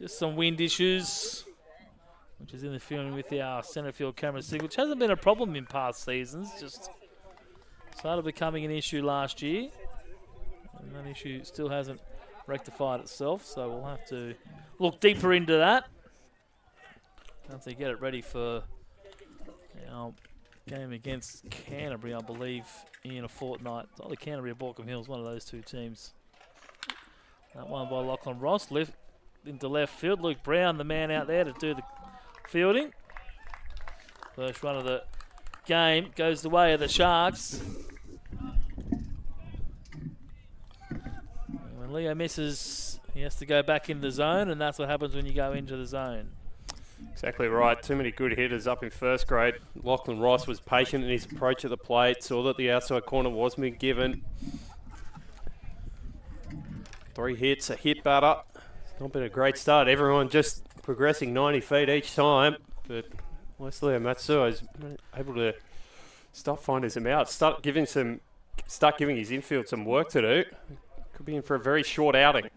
Just some wind issues, which is interfering with our centre field camera signal, which hasn't been a problem in past seasons. Just started becoming an issue last year. And that issue still hasn't rectified itself, so we'll have to look deeper into that. Have to get it ready for our game against Canterbury, I believe, in a fortnight. It's either Canterbury or Borkham Hills, one of those two teams. That one by Lachlan Ross, left into left field. Luke Brown, the man out there to do the fielding. First run of the game goes the way of the Sharks. And when Leo misses, he has to go back into the zone, and that's what happens when you go into the zone. Exactly right. Too many good hitters up in first grade. Lachlan Ross was patient in his approach at the plate, saw that the outside corner was being given. 3 hits, a hit batter. It's not been a great start. Everyone just progressing 90 feet each time. But Wesley Matsuo is able to start finding some out. Start giving his infield some work to do. Could be in for a very short outing.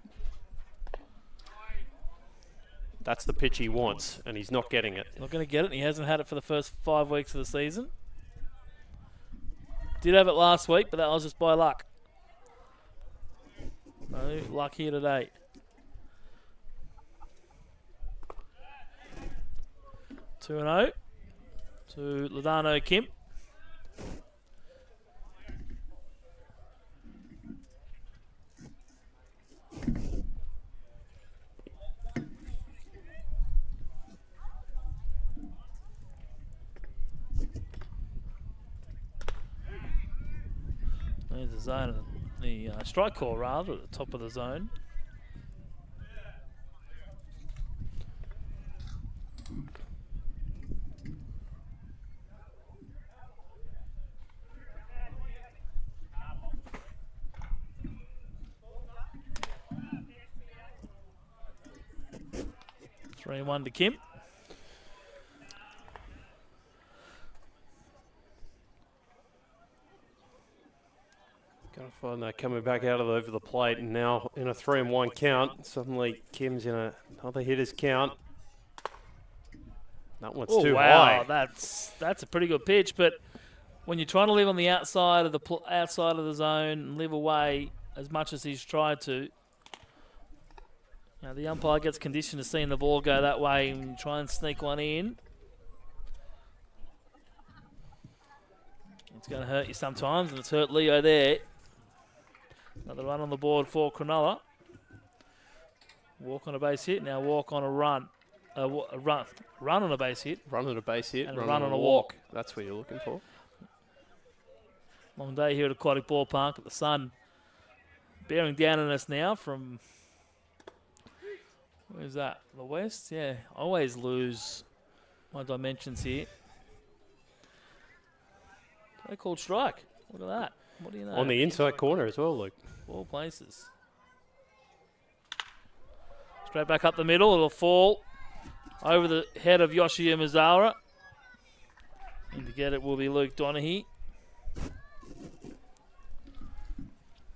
That's the pitch he wants, and he's not getting it. Not going to get it. He hasn't had it for the first 5 weeks of the season. Did have it last week, but that was just by luck. No luck here today. Two 2-0 to Ladano Kim. There's the zone, the strike call rather, at the top of the zone. Three 1 to Kim. Gotta find that coming back out of over the plate, and now in a 3-1 count. Suddenly Kim's in another hitter's count. That one's too high. That's a pretty good pitch, but when you're trying to live on the outside of the zone and live away as much as he's tried to, the umpire gets conditioned to seeing the ball go that way and try and sneak one in. It's going to hurt you sometimes, and it's hurt Leo there. Another run on the board for Cronulla. Walk on a base hit, now walk on a run. Run on a base hit. Run on a base hit, and run on a walk. That's what you're looking for. Long day here at Aquatic Ballpark, but the sun bearing down on us now from, where's that? The west? Yeah, I always lose my dimensions here. They called strike. Look at that. What do you know? On the inside corner as well, Luke. All places. Straight back up the middle. It'll fall over the head of Yoshi Umezawa. And to get it will be Luke Donaghy.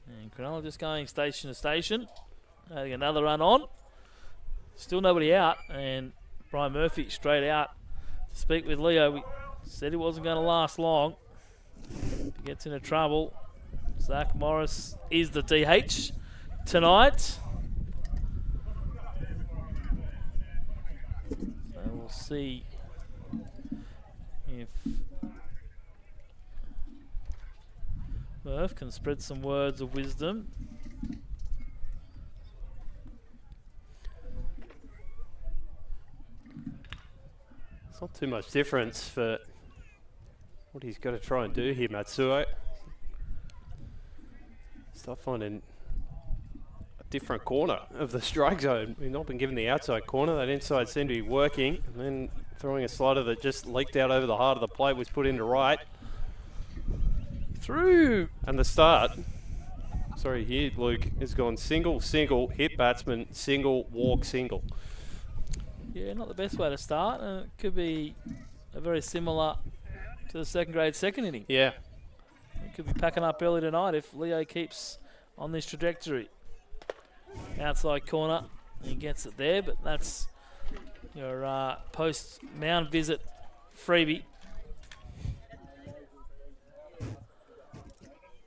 And Cronulla just going station to station. Adding another run on. Still nobody out. And Brian Murphy straight out to speak with Leo. We said he wasn't going to last long. If he gets into trouble, Zach Morris is the DH tonight. So we'll see if Murph can spread some words of wisdom. It's not too much difference for what he's got to try and do here, Matsuo. Start finding a different corner of the strike zone. We've not been given the outside corner. That inside seemed to be working. And then throwing a slider that just leaked out over the heart of the plate was put into right. Through. And the start, sorry here, Luke, has gone single, single, hit batsman, single, walk, single. Yeah, not the best way to start. It could be a very similar to the second grade second inning. Yeah. It could be packing up early tonight if Leo keeps on this trajectory. Outside corner He gets it there, but that's your post-mound visit freebie.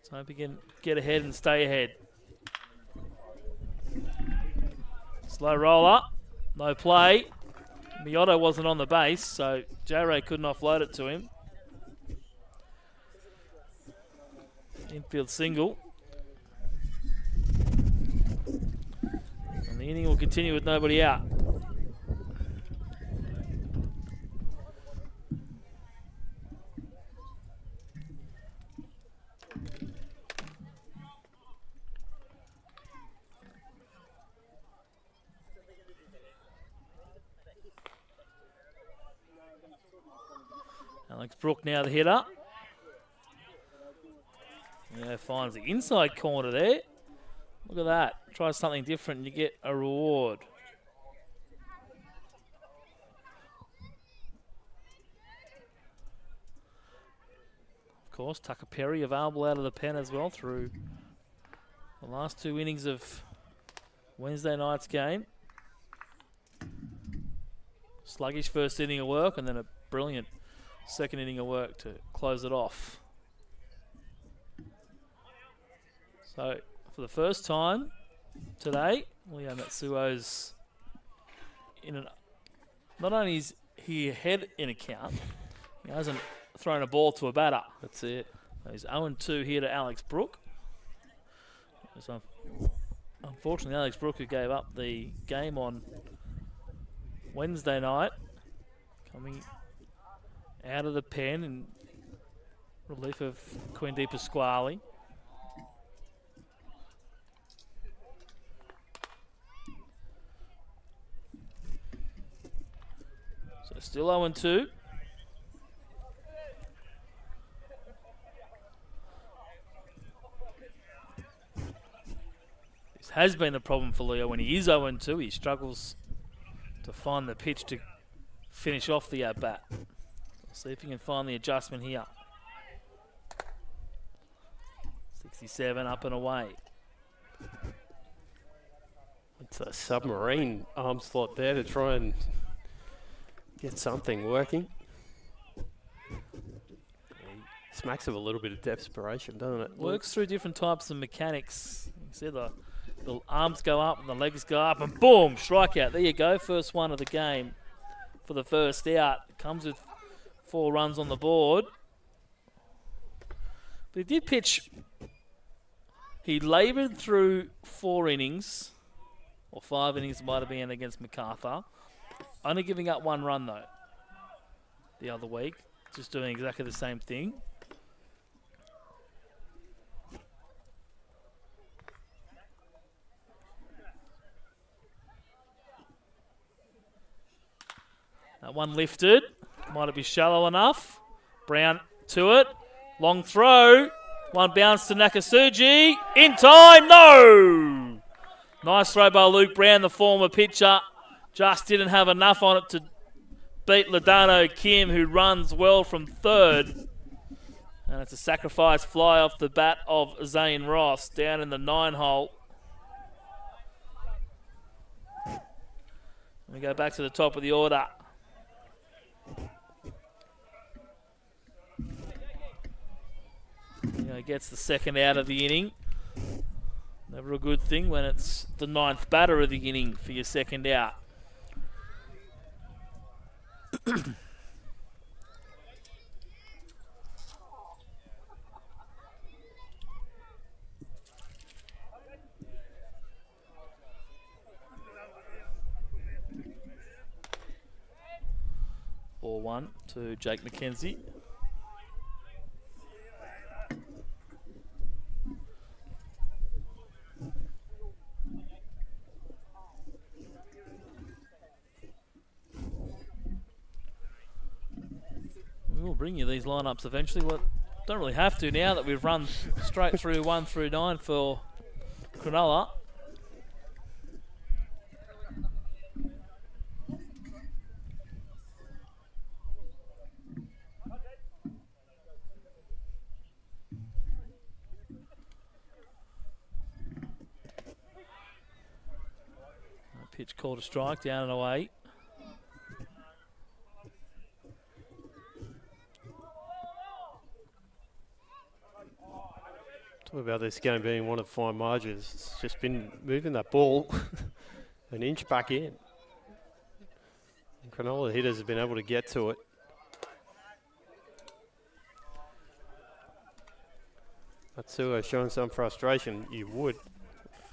So hope he can get ahead and stay ahead. Slow roller, no play. Miotto wasn't on the base, so J-Ray couldn't offload it to him. Infield single. And the inning will continue with nobody out. Alex Brook now the hitter. Yeah, finds the inside corner there. Look at that. Try something different and you get a reward. Of course, Tucker Perry available out of the pen as well through the last 2 innings of Wednesday night's game. Sluggish first inning of work and then a brilliant second inning of work to close it off. So, for the first time today, Leo Matsuo's in an. Not only is he ahead in a count, he hasn't thrown a ball to a batter. That's it. He's 0-2 here to Alex Brook. So, unfortunately, Alex Brook, who gave up the game on Wednesday night, coming out of the pen in relief of Quinn Di Pasquale. So still 0-2. This has been the problem for Leo. When he is 0-2, he struggles to find the pitch to finish off the at-bat. See if he can find the adjustment here. 67 up and away. It's a submarine arm slot there to try and get something working. Smacks of a little bit of desperation, doesn't it? Works through different types of mechanics. You see the arms go up and the legs go up and boom, strikeout. There you go, first one of the game for the first out. Comes with 4 runs on the board. But he did pitch. He laboured through 4 innings, or 5 innings might have been against MacArthur. Only giving up 1 run though the other week. Just doing exactly the same thing. That one lifted. Might it be shallow enough? Brown to it. Long throw. One bounce to Nakasugi. In time, no! Nice throw by Luke Brown, the former pitcher. Just didn't have enough on it to beat Ladano Kim, who runs well from third. And it's a sacrifice fly off the bat of Zane Ross down in the 9-hole. We go back to the top of the order. He gets the second out of the inning. Never a good thing when it's the 9th batter of the inning for your second out. Ball 1 to Jake McKenzie. We'll bring you these lineups eventually. Well, don't really have to now that we've run straight through 1 through 9 for Cronulla. Pitch called a strike, down and away. Talk about this game being one of the fine margins. It's just been moving that ball an inch back in. And Cronulla hitters have been able to get to it. Matsuo showing some frustration. You would.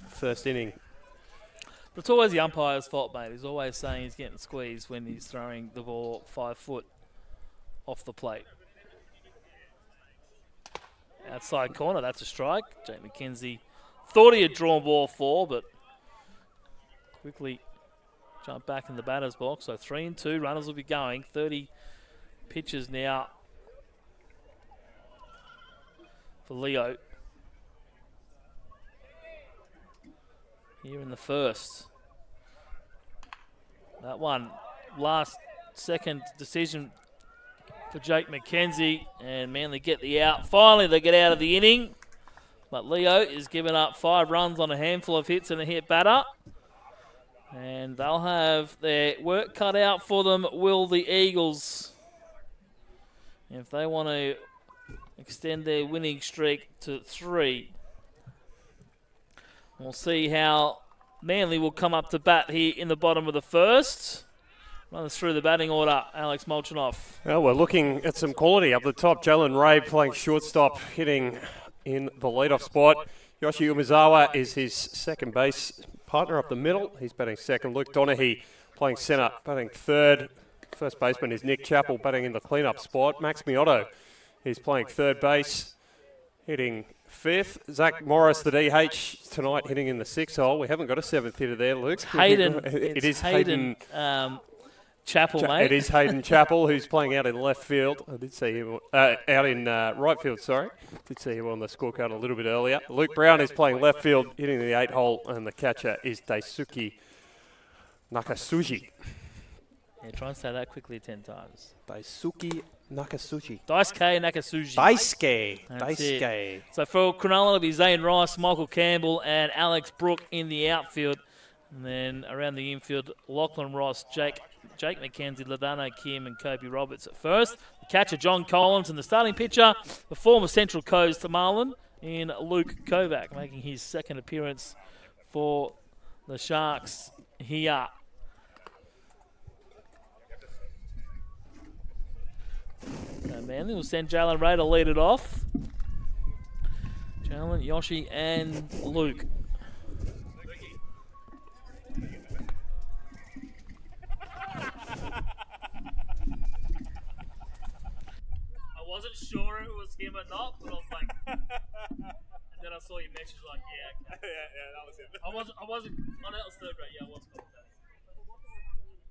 First inning. But it's always the umpire's fault, mate. He's always saying he's getting squeezed when he's throwing the ball 5 foot off the plate. Outside corner, that's a strike. Jake McKenzie thought he had drawn ball 4, but quickly jumped back in the batter's box. So 3-2, runners will be going. 30 pitches now for Leo. Here in the first. That one, last second decision for Jake McKenzie, and Manly get the out. Finally, they get out of the inning, but Leo is giving up 5 runs on a handful of hits and a hit batter, and they'll have their work cut out for them, will the Eagles, if they want to extend their winning streak to 3. We'll see how Manly will come up to bat here in the bottom of the first. Run us through the batting order, Alex Molchanoff. Well, we're looking at some quality up the top. Jalen Ray playing shortstop, hitting in the leadoff spot. Yoshi Umezawa is his second base partner up the middle. He's batting second. Luke Donaghy playing centre, batting third. First baseman is Nick Chappell, batting in the cleanup spot. Max Miotto is playing third base, hitting fifth. Zach Morris, the DH, tonight hitting in the 6th hole. We haven't got a 7th hitter there, Luke. It's Hayden. It is Hayden. Chappell, mate. It is Hayden Chappell, who's playing out in left field. I did see him out in right field, sorry. Did see him on the scorecard a little bit earlier. Luke Brown is playing left field, hitting the 8th hole, and the catcher is Daisuke Nakasuji. Yeah, try and say that quickly 10 times. Daisuke Nakasuji. Daisuke Nakasuji. Daisuke. So for Cronulla, it'll be Zane Rice, Michael Campbell, and Alex Brooke in the outfield. And then around the infield, Lachlan Ross, Jake McKenzie, Ladano Kim, and Kobe Roberts at first. The catcher, John Collins, and the starting pitcher, the former Central Coast Marlin, in Luke Kovac, making his second appearance for the Sharks here. So Manly will send Jalen Ray to lead it off. Jalen, Yoshi, and Luke. I wasn't sure if it was him or not, but I was like, and then I saw your message like, yeah, okay. yeah, that was him. I wasn't, oh, that was third grade, yeah, I was called that.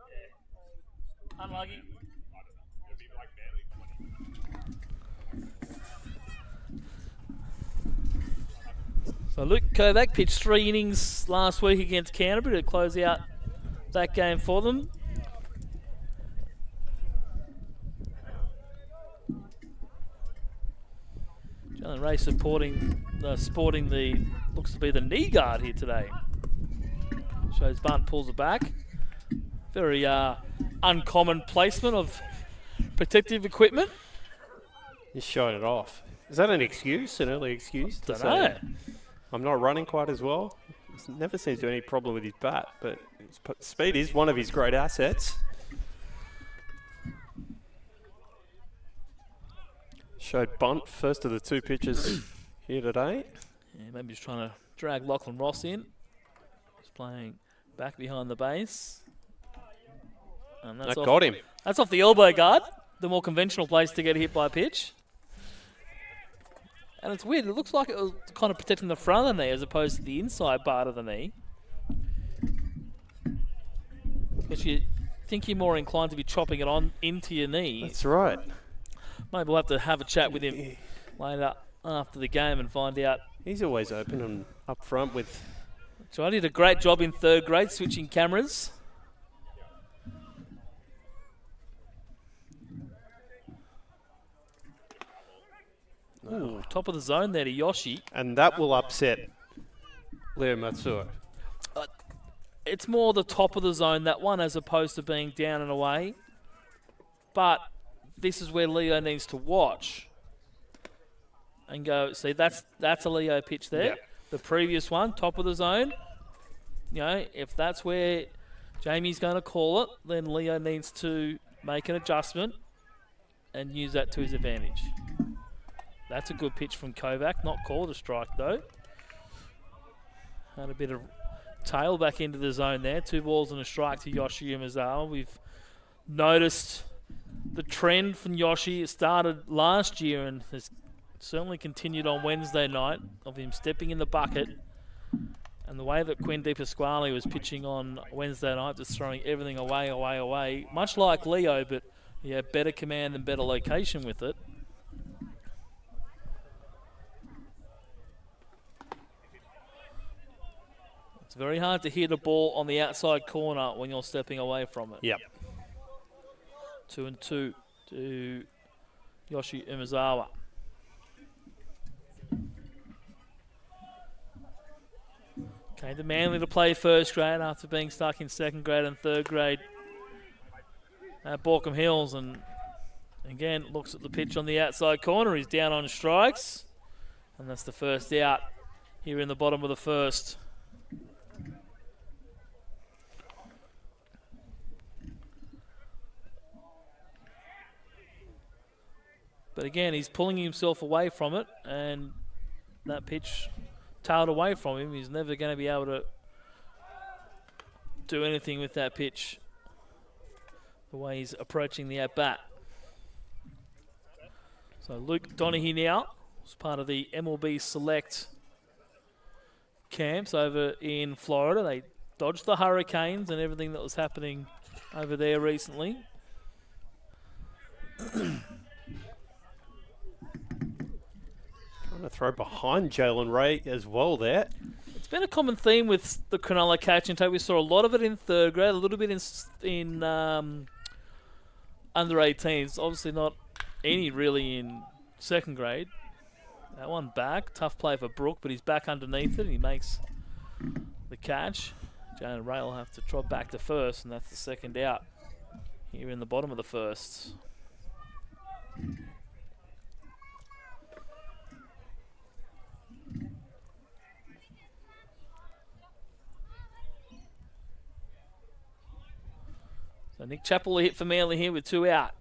Yeah. Unlucky. I don't know. It'd be like barely 20. So Luke Kovac pitched 3 innings last week against Canterbury to close out that game for them. Jalen Ray sporting the looks to be the knee guard here today. Shows bunt, pulls it back. Very uncommon placement of protective equipment. He's showing it off. Is that an excuse? An early excuse? To Don't know. say, I'm not running quite as well. He never seems to have any problem with his bat, but speed is one of his great assets. Showed bunt, first of the 2 pitches here today. Yeah, maybe just trying to drag Lachlan Ross in. He's playing back behind the base. And That got him. That's off the elbow guard, the more conventional place to get hit by a pitch. And it's weird, it looks like it was kind of protecting the front of the knee as opposed to the inside part of the knee. Because you think you're more inclined to be chopping it on into your knee. That's right. Maybe we'll have to have a chat with him later after the game and find out. He's always open and up front with... So I did a great job in third grade switching cameras. Ooh, top of the zone there to Yoshi. And that will upset Leo Matsuo. it's more the top of the zone, that one, as opposed to being down and away. But this is where Leo needs to watch and go, see, that's a Leo pitch there. Yeah. The previous one, top of the zone. You know, if that's where Jamie's going to call it, then Leo needs to make an adjustment and use that to his advantage. That's a good pitch from Kovac, not called a strike though. Had a bit of tail back into the zone there. 2 balls and a strike to Yoshi Umezawa. We've noticed the trend from Yoshi. It started last year and has certainly continued on Wednesday night of him stepping in the bucket. And the way that Quinn DePasquale was pitching on Wednesday night, just throwing everything away, much like Leo, but yeah, better command and better location with it. It's very hard to hit a ball on the outside corner when you're stepping away from it. Yep. 2-2 to Yoshi Umezawa. Came to Manly to play first grade after being stuck in second grade and third grade at Borkham Hills. And again, looks at the pitch on the outside corner. He's down on strikes. And that's the first out here in the bottom of the first. But again, he's pulling himself away from it, and that pitch tailed away from him. He's never going to be able to do anything with that pitch the way he's approaching the at-bat. So Luke Donaghy now is part of the MLB Select camps over in Florida. They dodged the hurricanes and everything that was happening over there recently. Trying to throw behind Jalen Ray as well there. It's been a common theme with the Cronulla catch and take. We saw a lot of it in third grade, a little bit in under 18s. Obviously not any really in second grade. That one back. Tough play for Brook, but he's back underneath it and he makes the catch. Jalen Ray will have to trot back to first, and that's the second out here in the bottom of the first. So Nick Chappell hit for Manly here with 2 out.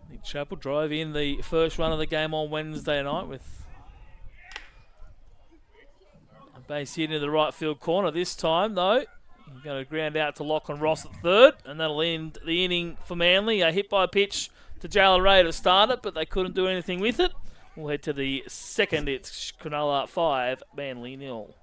Nick Chappell drove in the first run of the game on Wednesday night with base hit into the right field corner. This time, though, he's going to ground out to Lachlan Ross at third, and that'll end the inning for Manly. A hit by pitch to Jalen Ray to start it, but they couldn't do anything with it. We'll head to the second. It's Cronulla 5, Manly 0.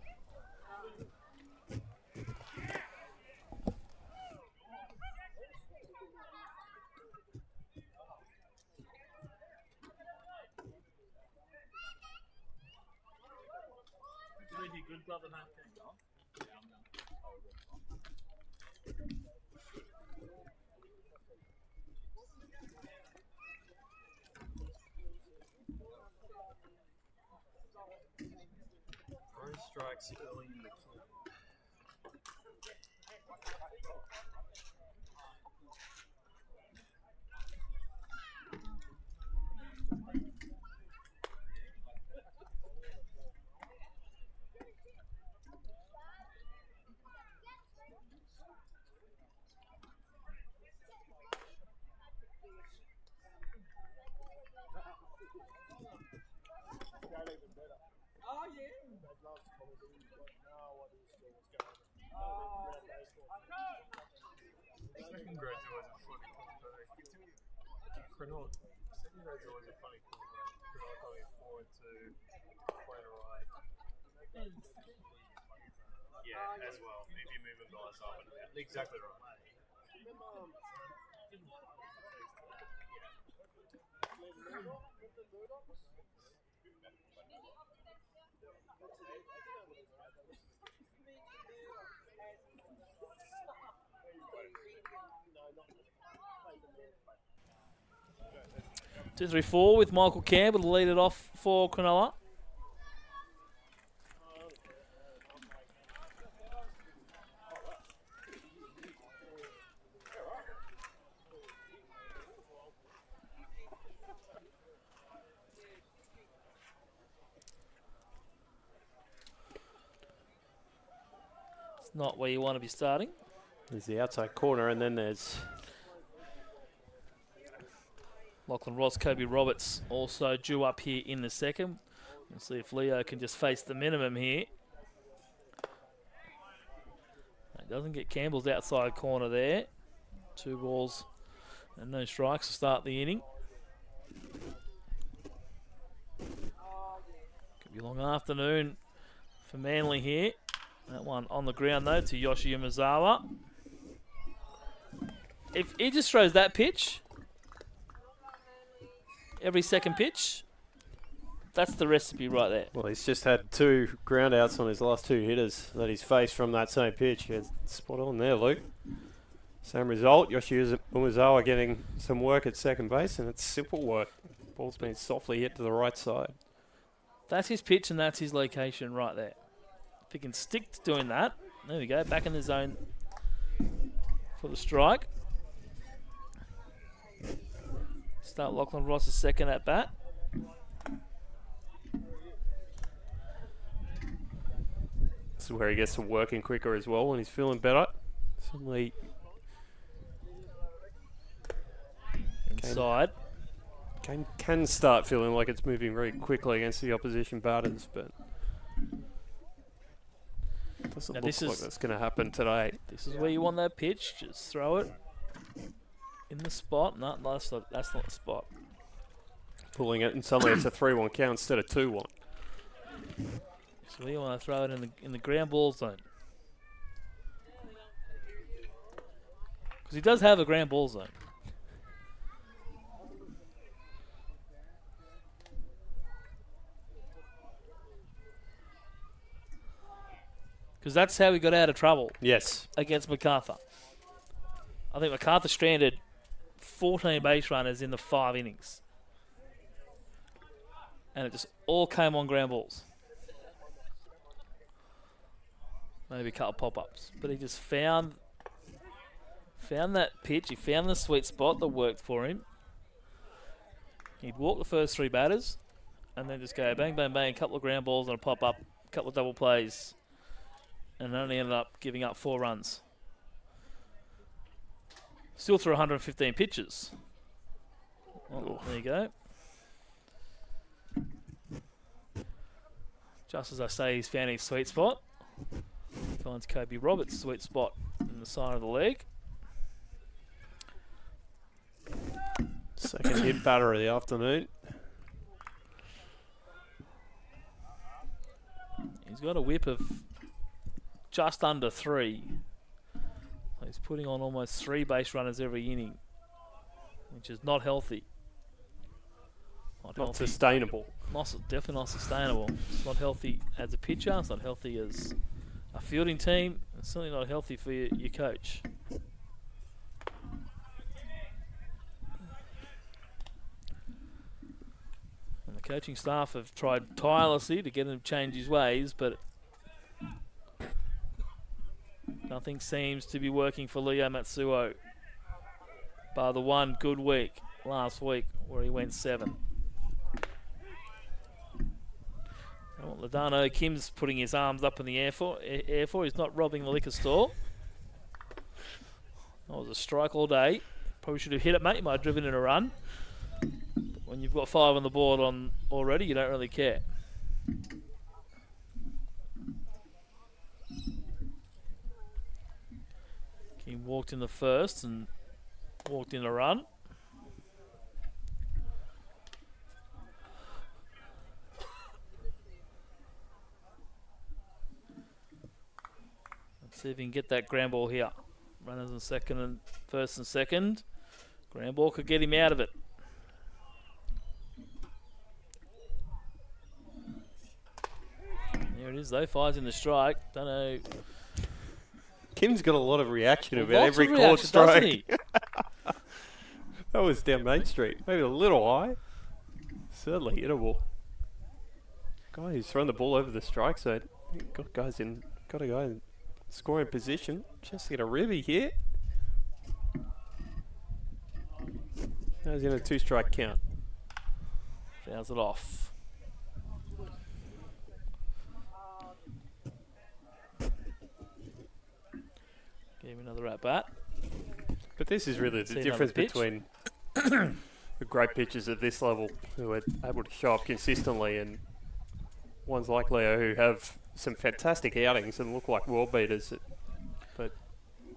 Strikes early in the Second grade's always a funny thing. Cronulla, second grade's always a funny thing. Cronulla coming forward to playing away. Yeah, as well. If you move a guys up and down. Exactly right. Two, three, four with Michael Campbell to lead it off for Cronulla. It's not where you want to be starting. There's the outside corner, and then there's Lachlan Ross, Kobe Roberts also due up here in the second. We'll see if Leo can just face the minimum here. It doesn't get Campbell's outside corner there. 2 balls and no strikes to start the inning. Could be a long afternoon for Manly here. That one on the ground though to Yoshi Umezawa. If he just throws that pitch, every second pitch, that's the recipe right there. well, he's just had 2 ground outs on his last 2 hitters that he's faced from that same pitch. Yeah, spot on there, Luke. Same result. Yoshi Umezawa getting some work at second base, and it's simple work. Ball's been softly hit to the right side. That's his pitch and that's his location right there. If he can stick to doing that, there we go, back in the zone for the strike. Start Lachlan Ross's second at bat. This is where he gets to working quicker as well when he's feeling better. Suddenly Inside. can start feeling like it's moving very quickly against the opposition batters, but doesn't Now look this like is- that's going to happen today. This is where you want that pitch. Just throw it in the spot. No, that's not the spot. Pulling it, and suddenly it's a 3-1 count instead of 2-1. So you want to throw it in the ground ball zone. Because he does have a ground ball zone. Because that's how we got out of trouble Yes. against MacArthur. I think MacArthur stranded 14 base runners in the 5 innings. And it just all came on ground balls. Maybe a couple pop-ups. But he just found that pitch. He found the sweet spot that worked for him. He'd walk the first 3 batters and then just go bang, bang, bang, a couple of ground balls and a pop-up, a couple of double plays. And only ended up giving up 4 runs. Still threw 115 pitches. Oh, there you go. Just as I say, he's found his sweet spot. Finds Kobe Roberts' sweet spot in the side of the leg. Second hit batter of the afternoon. He's got a whip of just under 3. He's putting on almost 3 base runners every inning, which is not healthy. Not sustainable. Definitely not sustainable. It's not healthy as a pitcher. It's not healthy as a fielding team. It's certainly not healthy for your coach. And the coaching staff have tried tirelessly to get him to change his ways, but nothing seems to be working for Leo Matsuo. Bar the one good week last week where he went 7. Well, Ladano Kim's putting his arms up in the air for. He's not robbing the liquor store. That was a strike all day. Probably should have hit it, mate. You might have driven in a run. But when you've got 5 on the board on already, you don't really care. Kim walked in the first and walked in a run. See if he can get that ground ball here. Runners in second and first and second. Ground ball could get him out of it. There it is though, fires in the strike. Don't know. Kim's got a lot of reaction about Lots every of court reaction, doesn't strike. he? That was down Main Street. Maybe a little high. Certainly hittable. Guy who's thrown the ball over the strike zone. Got guys in. Got a guy in scoring position. Just get a ribby here. Now he's in a 2-strike count. Fouls it off. Give him another at bat. But this is really See the another difference pitch. between the great pitchers at this level who are able to show up consistently and ones like Leo who have some fantastic outings and look like world beaters. But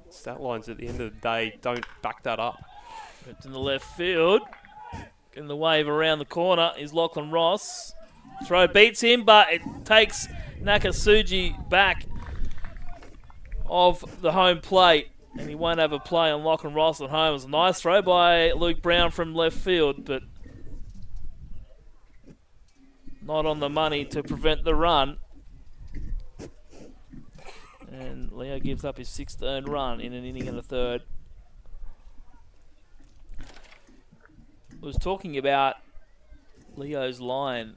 stat lines at the end of the day don't back that up. It's in the left field. In the wave around the corner is Lachlan Ross. Throw beats him, but it takes Nakasugi back of the home plate. And he won't have a play on Lachlan Ross at home. It was a nice throw by Luke Brown from left field, but not on the money to prevent the run. And Leo gives up his 6th earned run in an inning and a third. I was talking about Leo's line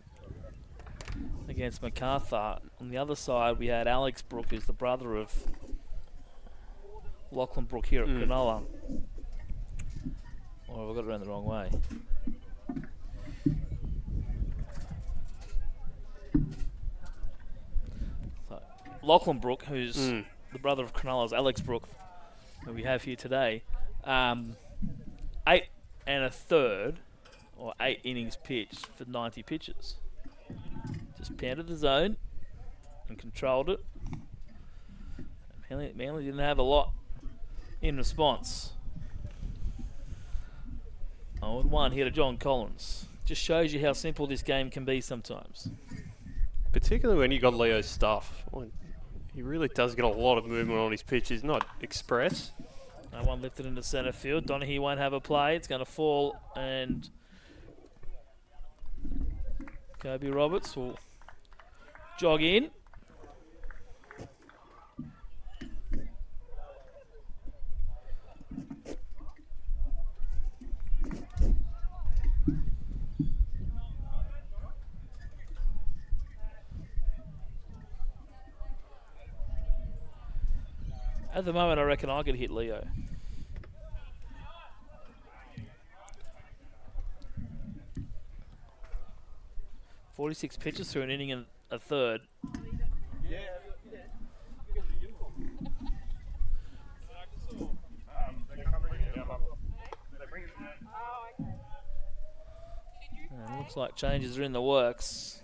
against MacArthur. On the other side, we had Alex Brook, who's the brother of Lachlan Brook here at Cronulla. Oh, I got it around the wrong way. So, Lachlan Brook, who's the brother of Cronulla's Alex Brook, who we have here today, 8 1/3 or 8 innings pitched for 90 pitches. Just pounded the zone and controlled it. Manly didn't have a lot in response. 0-1 here to John Collins. Just shows you how simple this game can be sometimes. Particularly when you got Leo's stuff. He really does get a lot of movement on his pitch. He's not express. No one lifted into centre field. Donaghy won't have a play. It's going to fall, and Kobe Roberts will jog in. At the moment, I reckon I could hit Leo. .46 pitches through an inning and a third. And looks like changes are in the works.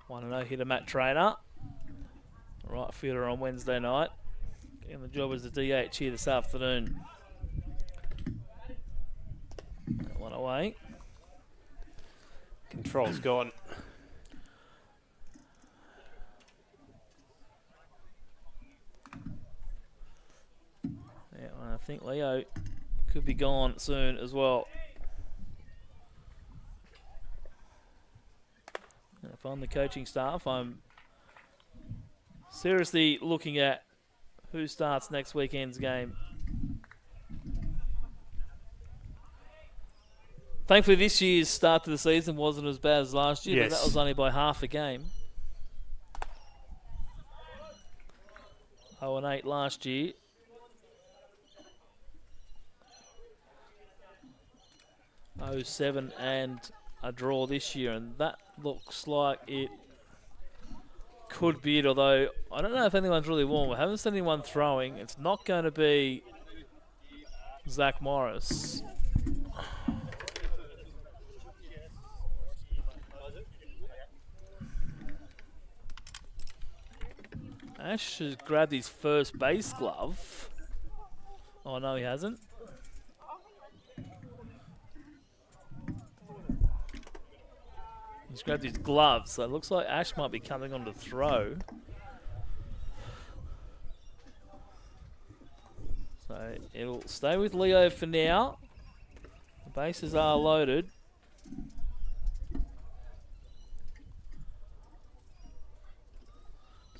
1-0 hitter Matt Trainer. Right fielder on Wednesday night. Getting the job as the DH here this afternoon. That one away. Control's gone. Yeah, I think Leo could be gone soon as well. If I'm the coaching staff, I'm seriously looking at who starts next weekend's game. Thankfully, this year's start to the season wasn't as bad as last year, Yes. but that was only by half a game. 0-8 last year. .07 and a draw this year, and that looks like it could be it, although I don't know if anyone's really warm. I haven't seen anyone throwing. It's not going to be Zach Morris. Ash has grabbed his first base glove. Oh, no, he hasn't. He's grabbed his gloves, so it looks like Ash might be coming on to throw. So it'll stay with Leo for now. The bases are loaded.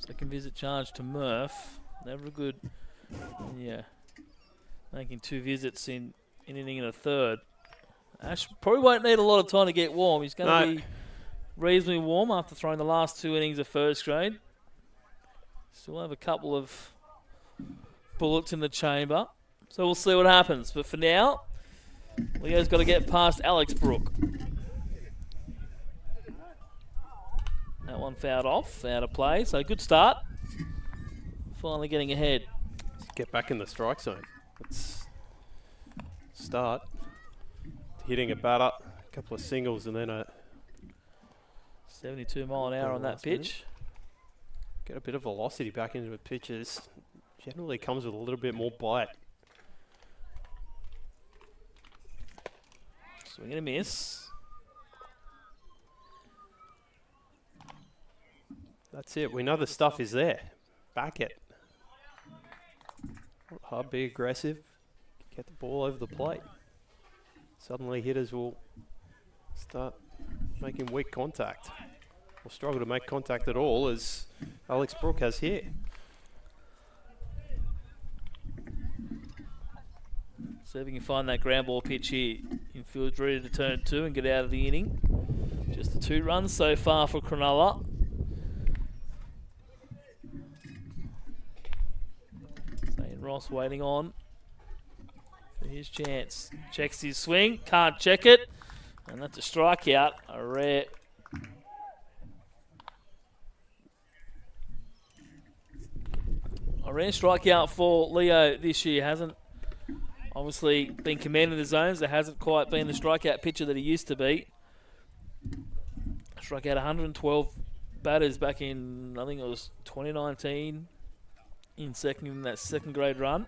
Second visit charge to Murph. Never a good. Yeah. Making 2 visits in inning and a third. Ash probably won't need a lot of time to get warm. He's going to be reasonably warm after throwing the last 2 innings of first grade. Still have a couple of bullets in the chamber. So we'll see what happens. But for now, Leo's got to get past Alex Brook. That one fouled off, out of play. So good start. Finally getting ahead. Get back in the strike zone. Let's start hitting a batter, a couple of singles, and then a 72 mile an hour on that pitch. Get a bit of velocity back into the pitches. Generally comes with a little bit more bite. Swing and a miss. That's it. We know the stuff is there. Back it. Hard, be aggressive. Get the ball over the plate. Suddenly hitters will start making weak contact. Or struggle to make contact at all, as Alex Brook has here. So if you can find that ground ball pitch here, infield's ready to turn 2 and get out of the inning. Just the 2 runs so far for Cronulla. Zane Ross waiting on for his chance. Checks his swing, can't check it, and that's a strikeout. A rare. A rare strikeout for Leo this year. Hasn't obviously been commanding the zones. There hasn't quite been the strikeout pitcher that he used to be. Struck out 112 batters back in, I think it was 2019, in that second grade run.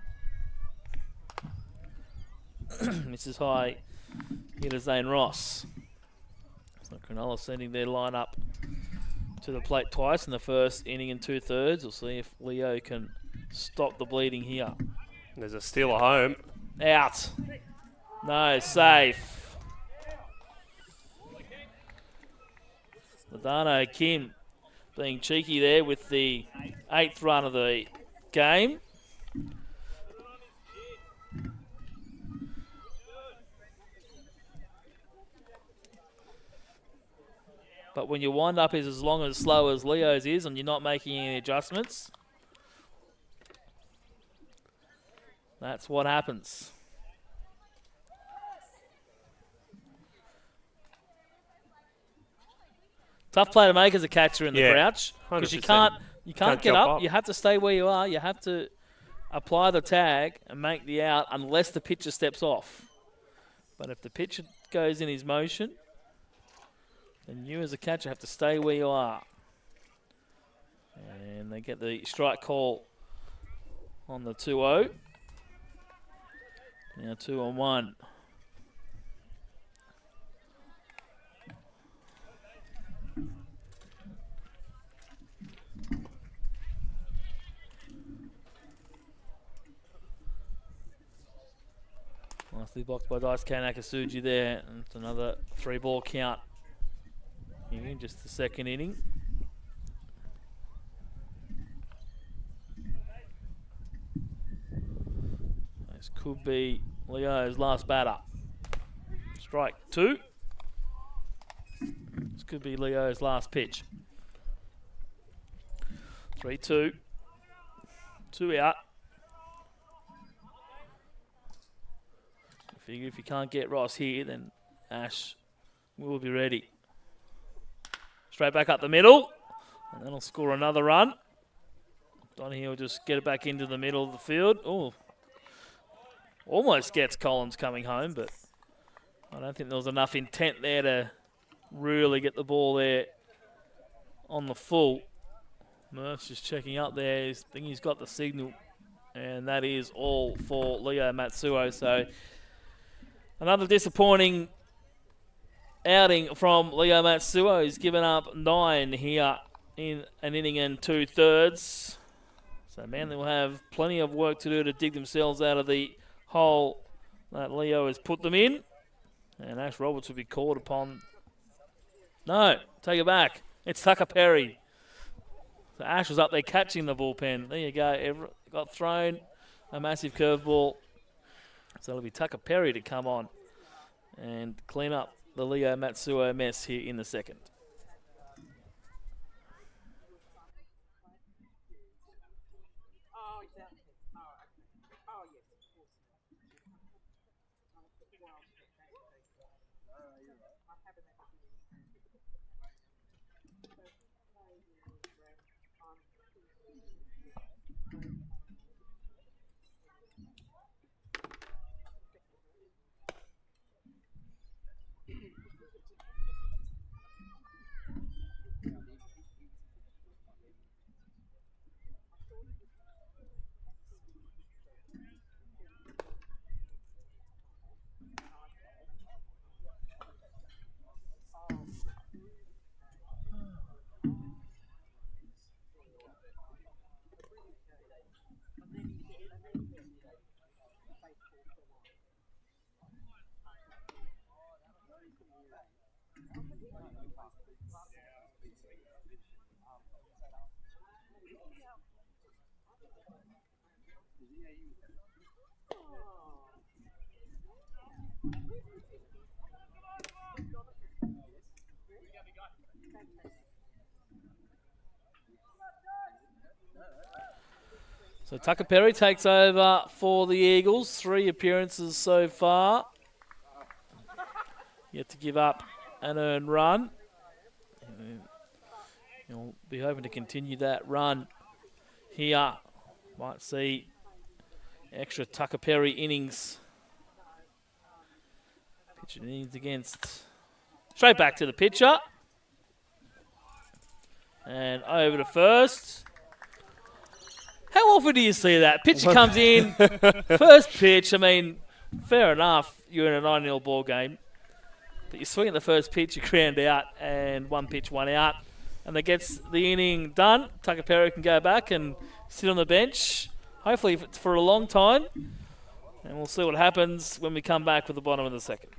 Mrs. High hitter Zane Ross. So Cronulla sending their lineup to the plate twice in the first inning and 2/3. We'll see if Leo can stop the bleeding here. There's a stealer home. Out. No, safe. Ladano Kim being cheeky there with the 8th run of the game. But when your wind-up is as long and as slow as Leo's is and you're not making any adjustments, that's what happens. Tough play to make as a catcher in the crouch, because you can't get up. You have to stay where you are. You have to apply the tag and make the out unless the pitcher steps off. But if the pitcher goes in his motion, then you as a catcher have to stay where you are. And they get the strike call on the 2-0. Now 2-on-1. Nicely blocked by Dice Nakasuji there. And it's another 3-ball count here in just the second inning. This could be Leo's last batter. Strike 2. This could be Leo's last pitch. 3-2. 2 out. I figure if you can't get Ross here, then Ash will be ready. Straight back up the middle, and then he'll score another run. Donahue will just get it back into the middle of the field. Oh, almost gets Collins coming home, but I don't think there was enough intent there to really get the ball there on the full. Murph's just checking up there. I think he's got the signal, and that is all for Leo Matsuo. So another disappointing outing from Leo Matsuo. He's given up 9 here in an inning and 2/3. So Manly will have plenty of work to do to dig themselves out of the hole that Leo has put them in. And Ash Roberts will be called upon. No, take it back. It's Tucker Perry. So Ash was up there catching the bullpen. There you go. Got thrown a massive curveball. So it'll be Tucker Perry to come on and clean up the Leo Matsuo mess here in the second. So Tucker Perry takes over for the Eagles. 3 appearances so far. Yet to give up an earned run. He'll be hoping to continue that run here. Might see extra Tucker Perry innings. Pitching innings against. Straight back to the pitcher. And over to first. How often do you see that? Pitcher comes in, first pitch. I mean, fair enough, you're in a 9-0 ball game. But you swing at the first pitch, you ground out, and 1 pitch, 1 out. And that gets the inning done. Tucker Perry can go back and sit on the bench, hopefully for a long time. And we'll see what happens when we come back with the bottom of the second.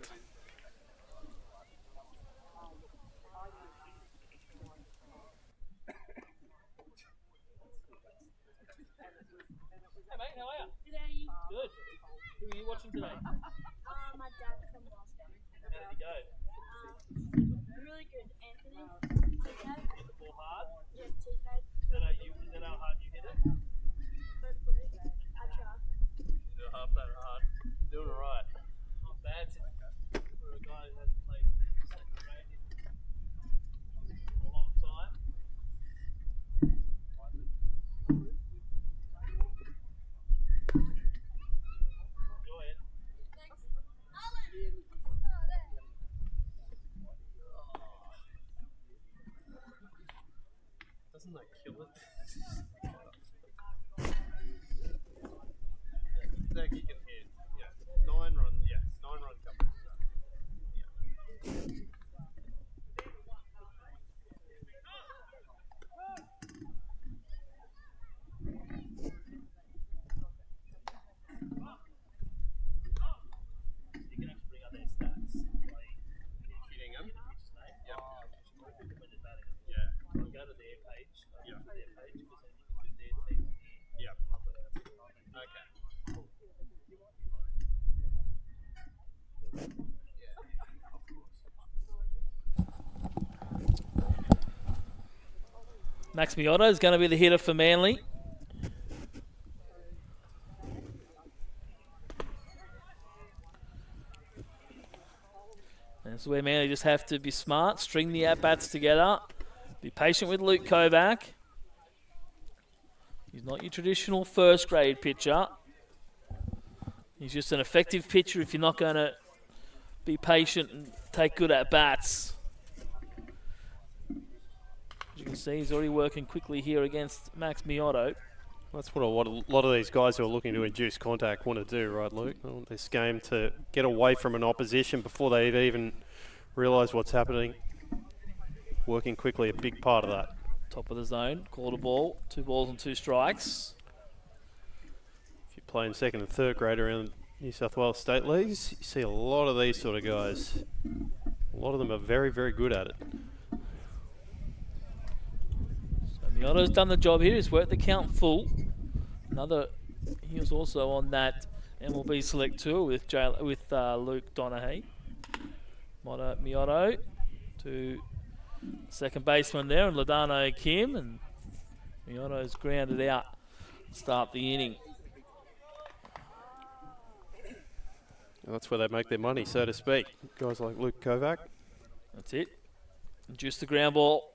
Who are you watching today? My dad from Moscow. How did he go? Really good. Anthony. Hit the ball hard. Yeah, TK. Is that how hard you hit it? Hopefully. I try. Half that hard. Doing all right. Not bad for a guy who hasn't played second grade in a long time. Enjoy it. Doesn't that kill it? That you can hit. Yeah. 9 run. Yeah. 9 run coverage. Yeah. You can actually bring up their stats. Hitting them. Yep. When they're batting. Yeah. I'll go to their page. Yeah. To their page because then you can do their team on here. Yep. I'll put it out to you. Okay. Max Miotto is going to be the hitter for Manly. That's where Manly just have to be smart, string the at-bats together, be patient with Luke Kovac. He's not your traditional first-grade pitcher. He's just an effective pitcher if you're not going to be patient and take good at-bats. As you can see, he's already working quickly here against Max Miotto. That's what a lot of these guys who are looking to induce contact want to do, right, Luke? They want this game to get away from an opposition before they even realise what's happening. Working quickly, a big part of that. Top of the zone, called a ball, 2 balls and 2 strikes. If you're playing second and third grade around New South Wales State Leagues, you see a lot of these sort of guys. A lot of them are very, very good at it. So Mioto's done the job here. He's worked the count full. He was also on that MLB Select Tour with Luke Donaghy. Mioto to second baseman there, and Ladano Kim, and Mioto's grounded out to start the inning. Well, that's where they make their money, so to speak. Guys like Luke Kovac. That's it. Induce the ground ball.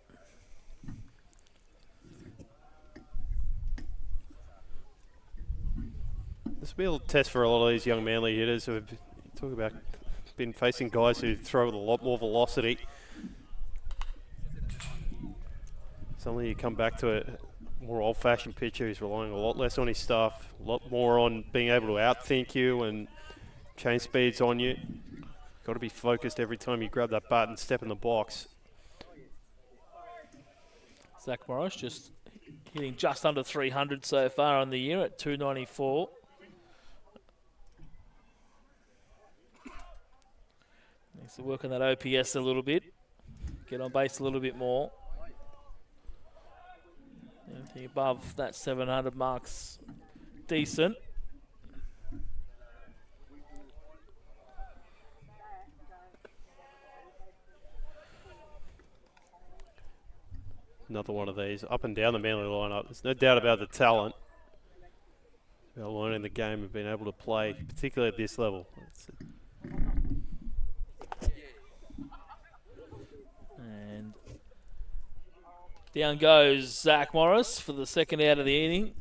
This will be a little test for a lot of these young Manly hitters who have been facing guys who throw with a lot more velocity. Suddenly you come back to a more old-fashioned pitcher who's relying a lot less on his stuff, a lot more on being able to outthink you and change speeds on you. Got to be focused every time you grab that bat and step in the box. Zach Morris just hitting just under 300 so far on the year at 294. Needs to work on that OPS a little bit. Get on base a little bit more. Anything above that 700 mark's decent. Another one of these, up and down the Manly lineup. There's no doubt about the talent. About learning the game and being able to play, particularly at this level. And down goes Zach Morris for the second out of the inning.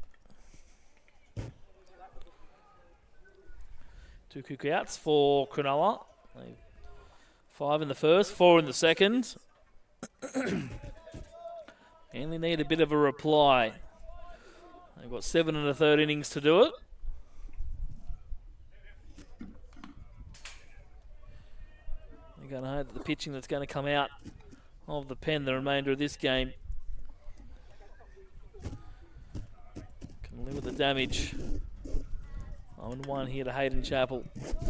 2 quick outs for Cronulla. 5 in the first, 4 in the second. And they need a bit of a reply. They've got 7 and a third innings to do it. They're going to hope that the pitching that's going to come out of the pen the remainder of this game can limit the damage. 0-1 here to Hayden Chappell.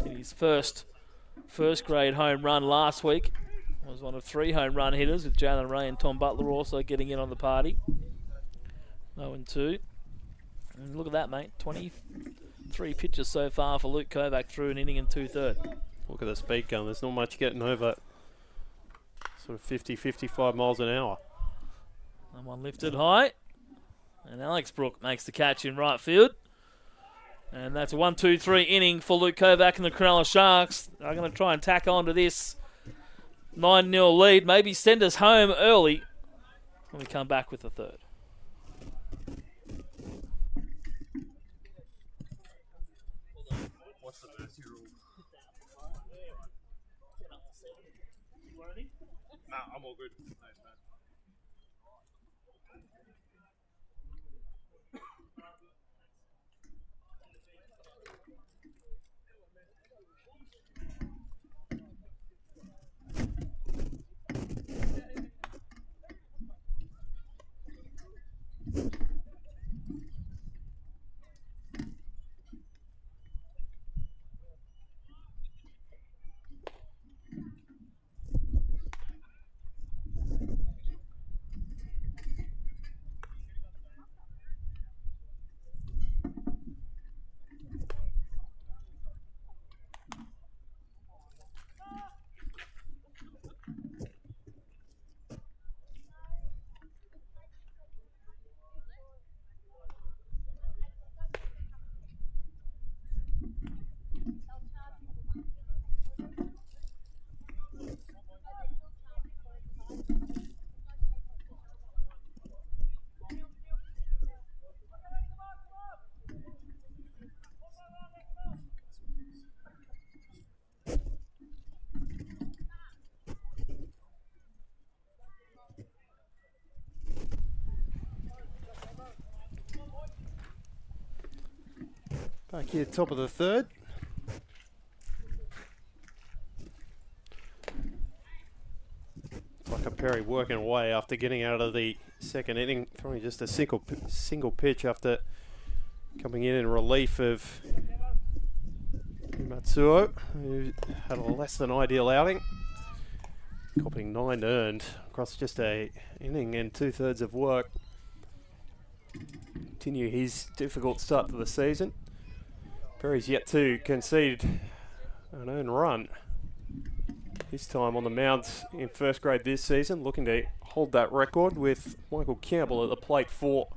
His first grade home run last week. Was one of 3 home run hitters, with Jalen Ray and Tom Butler also getting in on the party. 0-2. And look at that, mate. 23 pitches so far for Luke Kovac through an inning and 2/3. Look at the speed gun. There's not much getting over sort of 50, 55 miles an hour. And one lifted high. And Alex Brook makes the catch in right field. And that's a 1-2-3 inning for Luke Kovac and the Cronulla Sharks. They're going to try and tack on to this 9-0 lead, maybe send us home early when we come back with the third. What's the mercy rule? Nah, I'm all good. Thanks, man. Back here, top of the third. It's like Perry working away after getting out of the second inning, throwing just a single pitch after coming in relief of Matsuo, who had a less than ideal outing. Copying 9 earned across just a inning and 2/3 of work. continue his difficult start to the season. Perry's yet to concede an earned run. This time on the mound in first grade this season, looking to hold that record with Michael Campbell at the plate for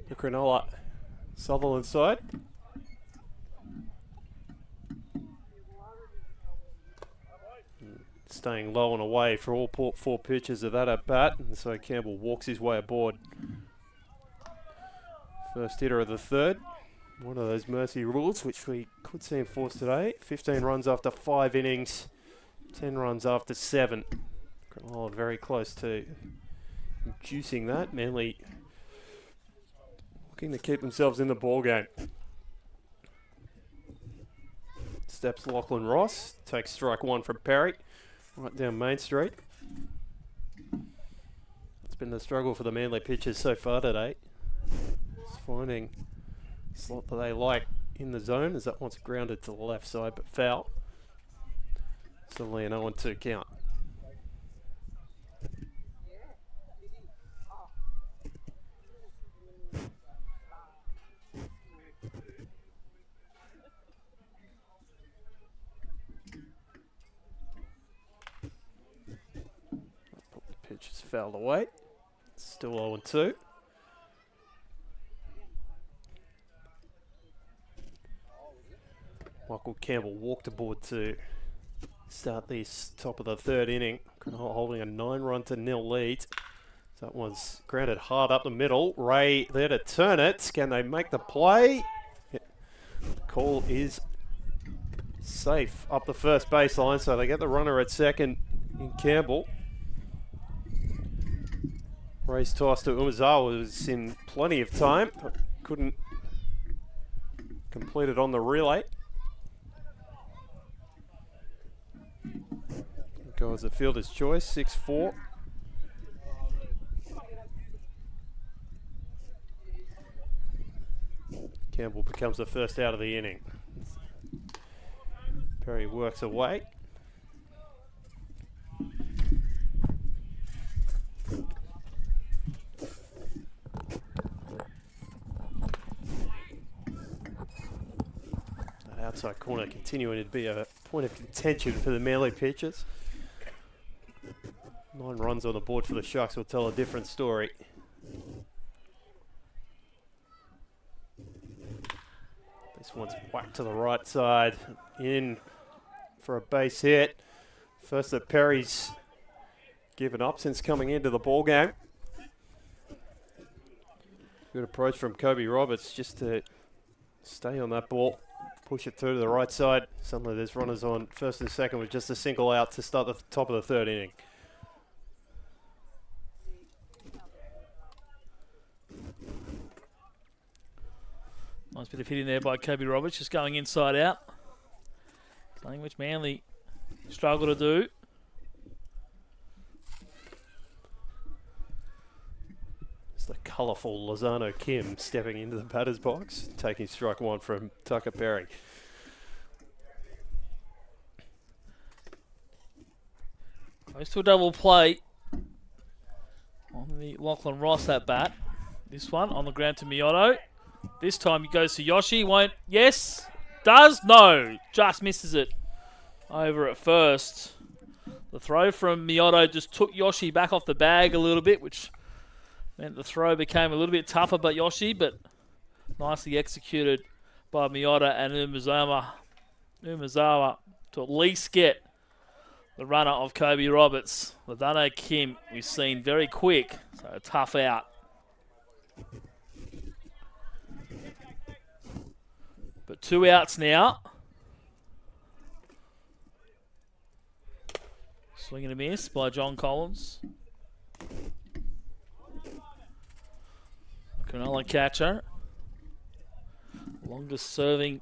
the Cronulla Sutherland side. Staying low and away for all four pitches of that at bat, and so Campbell walks his way aboard. First hitter of the third. One of those mercy rules which we could see enforced today. 15 runs after 5 innings, 10 runs after 7. Oh, very close to inducing that. Manly looking to keep themselves in the ball game. Steps Lachlan Ross, takes strike 1 from Perry, right down Main Street. It's been the struggle for the Manly pitchers so far today. Just finding slot that they like in the zone, as that one's grounded to the left side but foul. Suddenly an 0-2 count. The pitch is fouled away. Still 0-2. Michael Campbell walked aboard to start this top of the third inning, holding a 9-run-0 lead. So that one's grounded hard up the middle. Ray there to turn it. Can they make the play? Yeah. Call is safe up the first baseline, so they get the runner at second in Campbell. Ray's toss to Umezawa was in plenty of time, but couldn't complete it on the relay. Go as a fielder's choice, 6-4. Campbell becomes the first out of the inning. Perry works away. That outside corner continuing to be a point of contention for the Manly pitchers. 9 runs on the board for the Sharks will tell a different story. This one's whacked to the right side, in for a base hit. First that Perry's given up since coming into the ball game. Good approach from Kobe Roberts just to stay on that ball, push it through to the right side. Suddenly there's runners on first and second with just a single out to start the top of the third inning. Nice bit of hitting there by Kobe Roberts, just going inside out. Something which Manly struggle to do. It's the colourful Lozano Kim stepping into the batter's box, taking strike 1 from Tucker Perry. Close to a double play on the Lachlan Ross at bat. This one on the ground to Mioto. This time he goes to Yoshi. Won't. Yes. Does. No. Just misses it. Over at first. The throw from Mioto just took Yoshi back off the bag a little bit, which meant the throw became a little bit tougher by Yoshi, but nicely executed by Mioto and Umezawa to at least get the runner of Kobe Roberts. Ladano Kim, we've seen very quick, so a tough out. But 2 outs now. Swing and a miss by John Collins. Cronulla catcher. Longest serving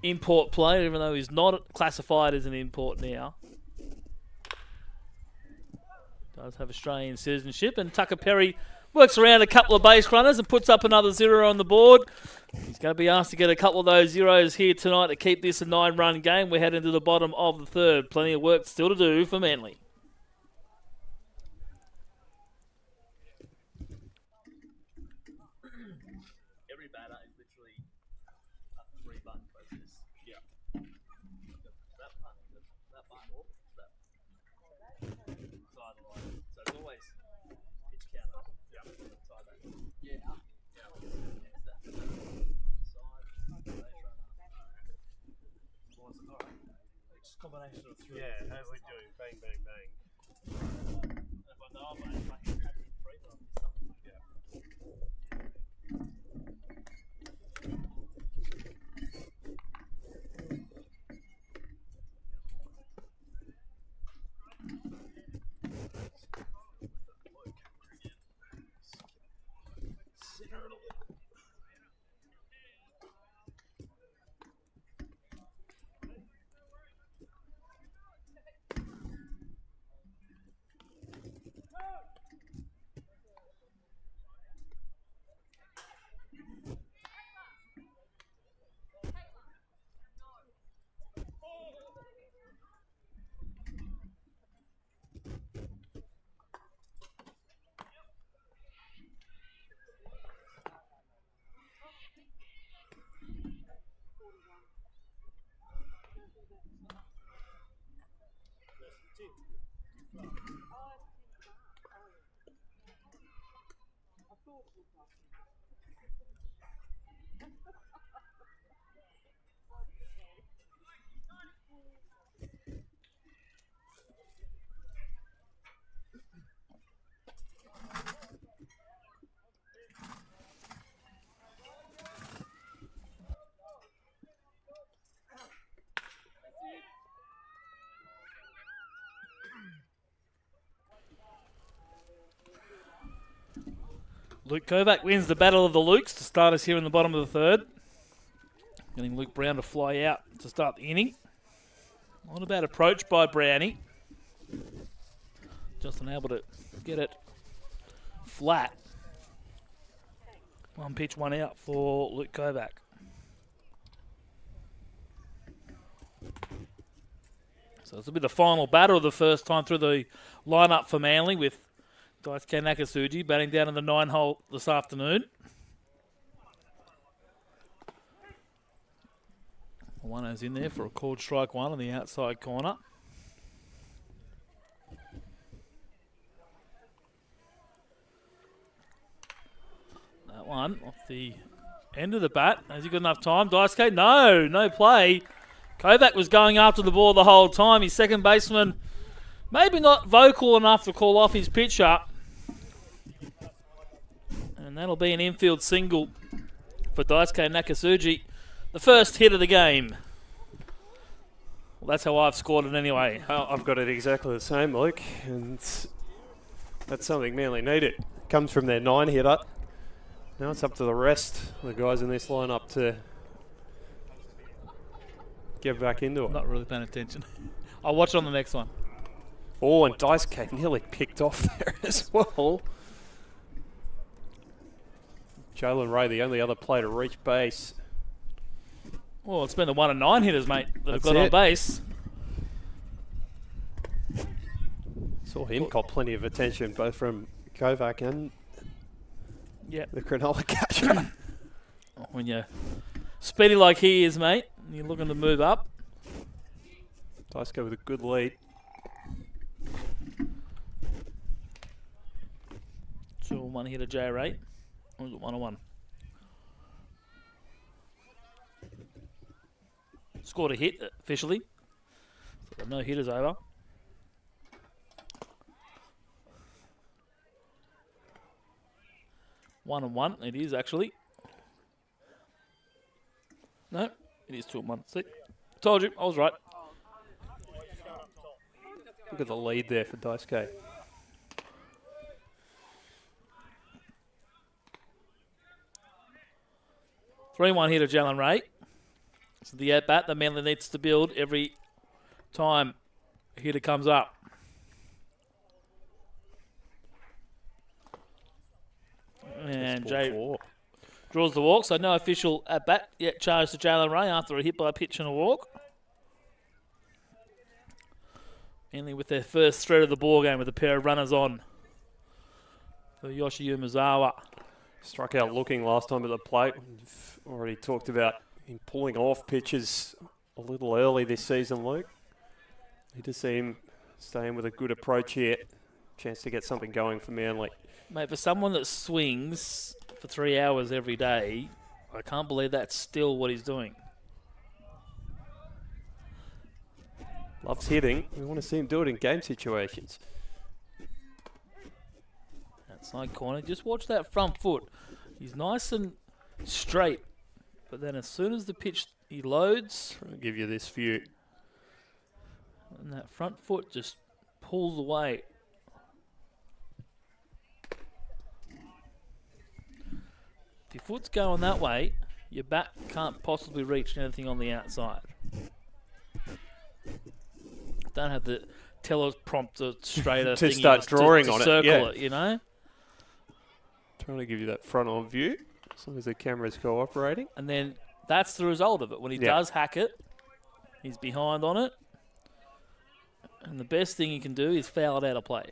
import player, even though he's not classified as an import now. Does have Australian citizenship, and Tucker Perry works around a couple of base runners and puts up another 0 on the board. He's going to be asked to get a couple of those zeros here tonight to keep this a 9-run game. We're heading to the bottom of the third. Plenty of work still to do for Manly. every batter is literally a 3-button process. Yeah. That button, that button, that. It's either line. So it's always pitch counter. Yeah. It's either next that side, base runner. Alright. Just combination of 3. Yeah, as we do. Bang, bang, bang. If I know if I hit 3, then I'll miss something. Yeah. Luke Kovac wins the Battle of the Lukes to start us here in the bottom of the third. Getting Luke Brown to fly out to start the inning. Not a bad approach by Brownie. Just unable to get it flat. One pitch, one out for Luke Kovac. So this will be the final batter of the first time through the lineup for Manly, with Daisuke Nakasugi batting down in the 9-hole this afternoon. One is in there for a called strike one on the outside corner. That one off the end of the bat. Has he got enough time? Daisuke? No play. Kovac was going after the ball the whole time. His second baseman maybe not vocal enough to call off his pitcher. And that'll be an infield single for Daisuke Nakasugi. The first hit of the game. Well, that's how I've scored it anyway. I've got it exactly the same, Luke, and that's something Manly needed. Comes from their 9-hitter. Now it's up to the rest of the guys in this lineup to get back into it. Not really paying attention. I'll watch it on the next one. Oh, and Daisuke nearly picked off there as well. Jalen Ray, the only other player to reach base. Well, it's been the 1 and 9 hitters, mate, that have That's got on it. base. Saw him caught plenty of attention, both from Kovac and the Cronulla catcher. When you're speedy like he is, mate, and you're looking to move up. Daisuke with a good lead. 2-1 hitter J Ray. Or is it 1-1? Scored a hit officially. So no hitters over. One and one. It is actually. No, it is 2-1. See, told you, I was right. Look at the lead there for Daisuke. Three-one hitter Jalen Ray. So the at-bat that Manly needs to build every time a hitter comes up. And Jay draws the walk, so no official at-bat yet charged to Jalen Ray after a hit by a pitch and a walk. Manly with their first threat of the ball game with a pair of runners on for Yoshi Umezawa. Struck out looking last time at the plate. We've already talked about him pulling off pitches a little early this season, Luke. Need to see him staying with a good approach here. Chance to get something going for Manly. Mate, for someone that swings for 3 hours every day, I can't believe that's still what he's doing. Loves hitting. We want to see him do it in game situations. Outside corner. Just watch that front foot. He's nice and straight. But then as soon as the pitch he loads, Trying to give you this view. and that front foot just pulls away. If your foot's going that way, your bat can't possibly reach anything on the outside. Don't have the teleprompter straighter To thingy start drawing to on it, circle yeah. it, you know? Trying to give you that front-on view, as long as the camera's cooperating. And then that's the result of it. When he Yeah. does hack it, he's behind on it. And the best thing he can do is foul it out of play.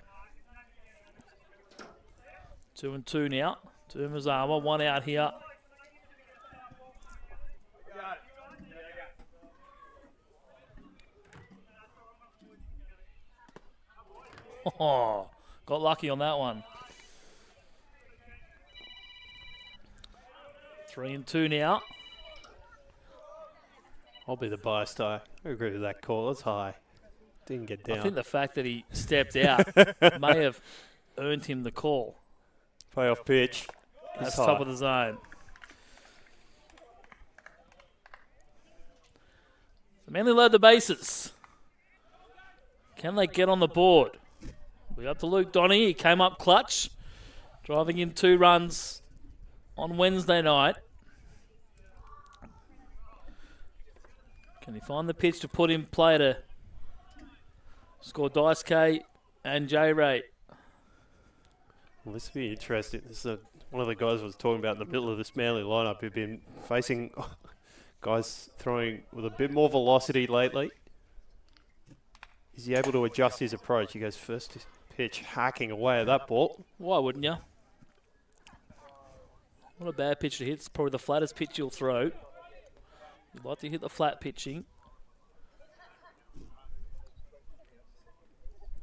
2-2 now. To Mazama, one out here. Oh, got lucky on that one. 3-2 now. I'll be the biased eye. I agree with that call. It's high. Didn't get down. I think the fact that he stepped out may have earned him the call. Playoff pitch. That's It's top high. of the zone. So Manly load the bases. Can they get on the board? We got to Luke Donny. He came up clutch, driving in 2 runs on Wednesday night. Can he find the pitch to put in play to score Dice K and J Ray? Well, this will be interesting. This is one of the guys I was talking about in the middle of this Manly lineup who've been facing guys throwing with a bit more velocity lately. Is he able to adjust his approach? He goes first pitch, hacking away at that ball. Why wouldn't you? Not a bad pitch to hit. It's probably the flattest pitch you'll throw. You'd like to hit the flat pitching.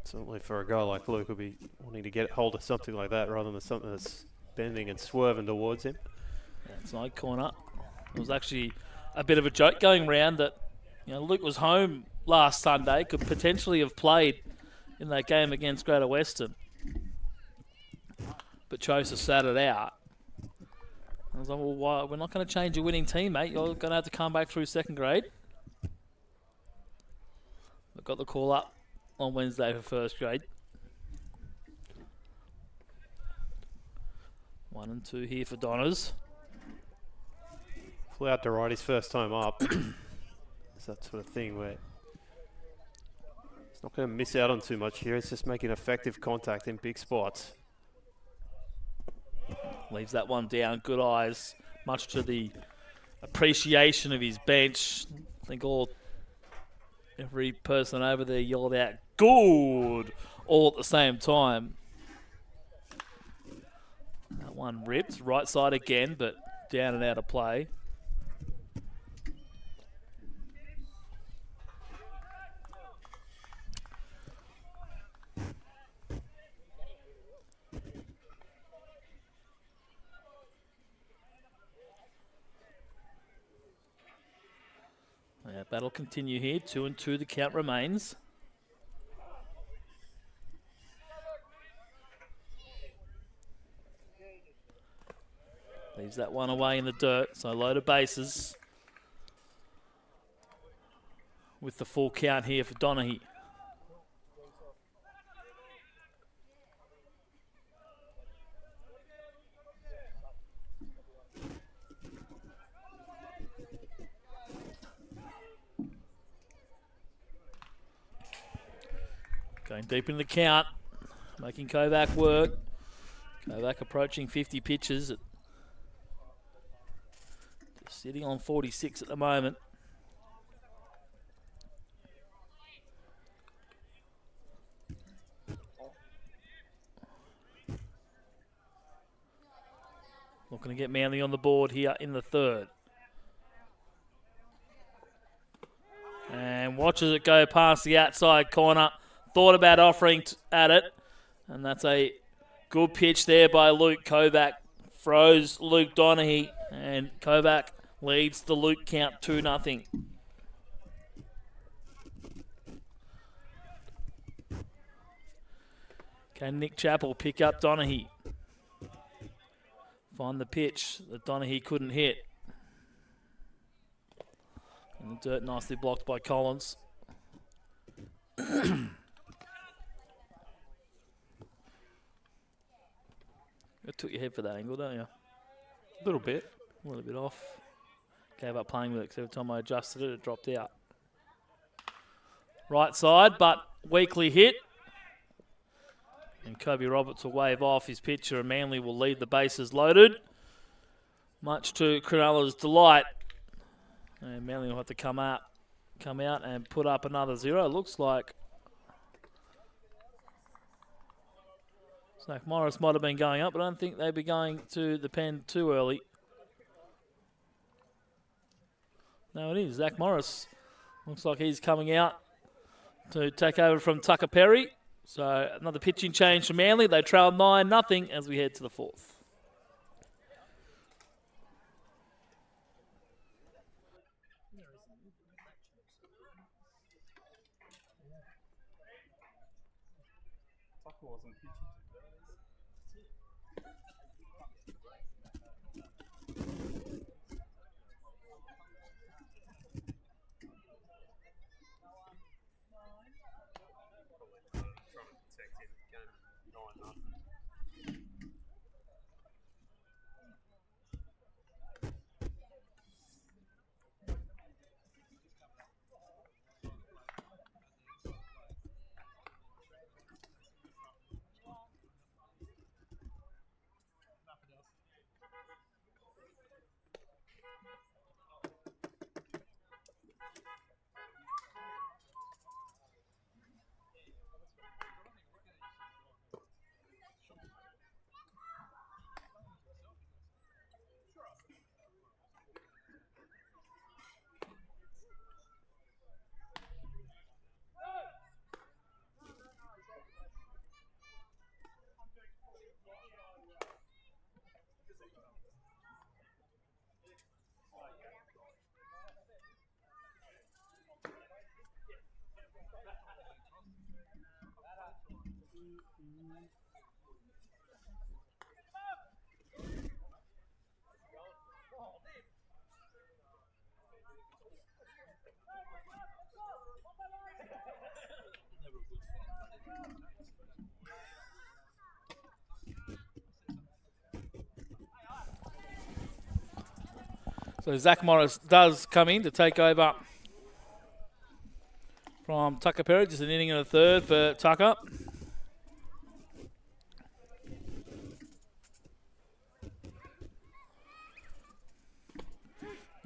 Certainly for a guy like Luke, will be wanting to get hold of something like that rather than something that's bending and swerving towards him. Outside corner. It was actually a bit of a joke going round that Luke was home last Sunday, could potentially have played in that game against Greater Western, but chose to sat it out. I was like, well, why? We're not going to change your winning team, mate. You're going to have to come back through second grade. I got the call up on Wednesday for first grade. 1 and 2 here for Donners. Flew out to right his first time up. It's that sort of thing where he's not going to miss out on too much here. It's just making effective contact in big spots. Leaves that one down. Good eyes, much to the appreciation of his bench. I think every person over there yelled out, "Good!" all at the same time. That one ripped. Right side again, but down and out of play. Yeah, battle continue here. 2 and 2 the count remains. Leaves that one away in the dirt, so load of bases. With the full count here for Donaghy. Going deep in the count, making Kovac work. Kovac approaching 50 pitches. Just sitting on 46 at the moment. Looking to get Manly on the board here in the third. And watches it go past the outside corner. Thought about offering at it. And that's a good pitch there by Luke Kovac. Froze Luke Donaghy. And Kovac leads the Luke count 2-0. Can Nick Chappell pick up Donaghy? Find the pitch that Donaghy couldn't hit. And the dirt nicely blocked by Collins. You took your head for that angle, don't you? A little bit. A little bit off. Gave up playing with it because every time I adjusted it, it dropped out. Right side, but weakly hit. And Kobe Roberts will wave off his pitcher, and Manly will lead the bases loaded. Much to Cronulla's delight. And Manly will have to come out and put up another 0. Looks like Zach Morris might have been going up, but I don't think they'd be going to the pen too early. No, it is. Zach Morris looks like he's coming out to take over from Tucker Perry. So another pitching change for Manly. They trail 9-0 as we head to the fourth. Tucker wasn't pitching. Trying to protect him. Game 9-0. So Zach Morris does come in to take over from Tucker Perry. Just an inning and a third for Tucker.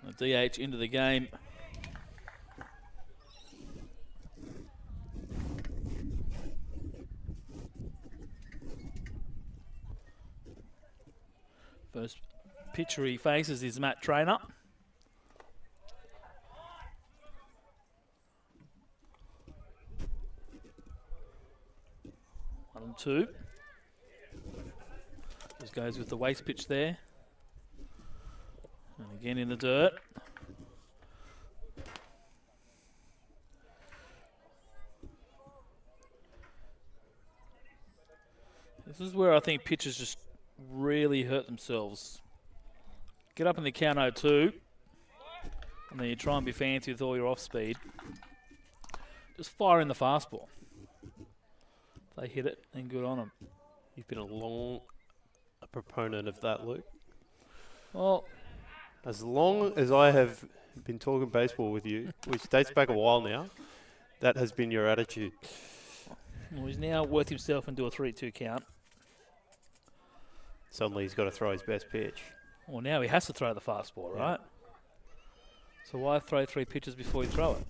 A DH into the game. First pitcher he faces is Matt Traynor. 1-2. Just goes with the waste pitch there. And again in the dirt. This is where I think pitchers just really hurt themselves. Get up in the count 0-2, and then you try and be fancy with all your off speed. Just fire in the fastball. If they hit it, then good on them. You've been a proponent of that, Luke. Well, As long as I have been talking baseball with you, which dates back a while now, that has been your attitude. well, he's now worked himself into a 3-2 count. Suddenly he's got to throw his best pitch. Well, now he has to throw the fastball, right? So why throw 3 pitches before you throw it?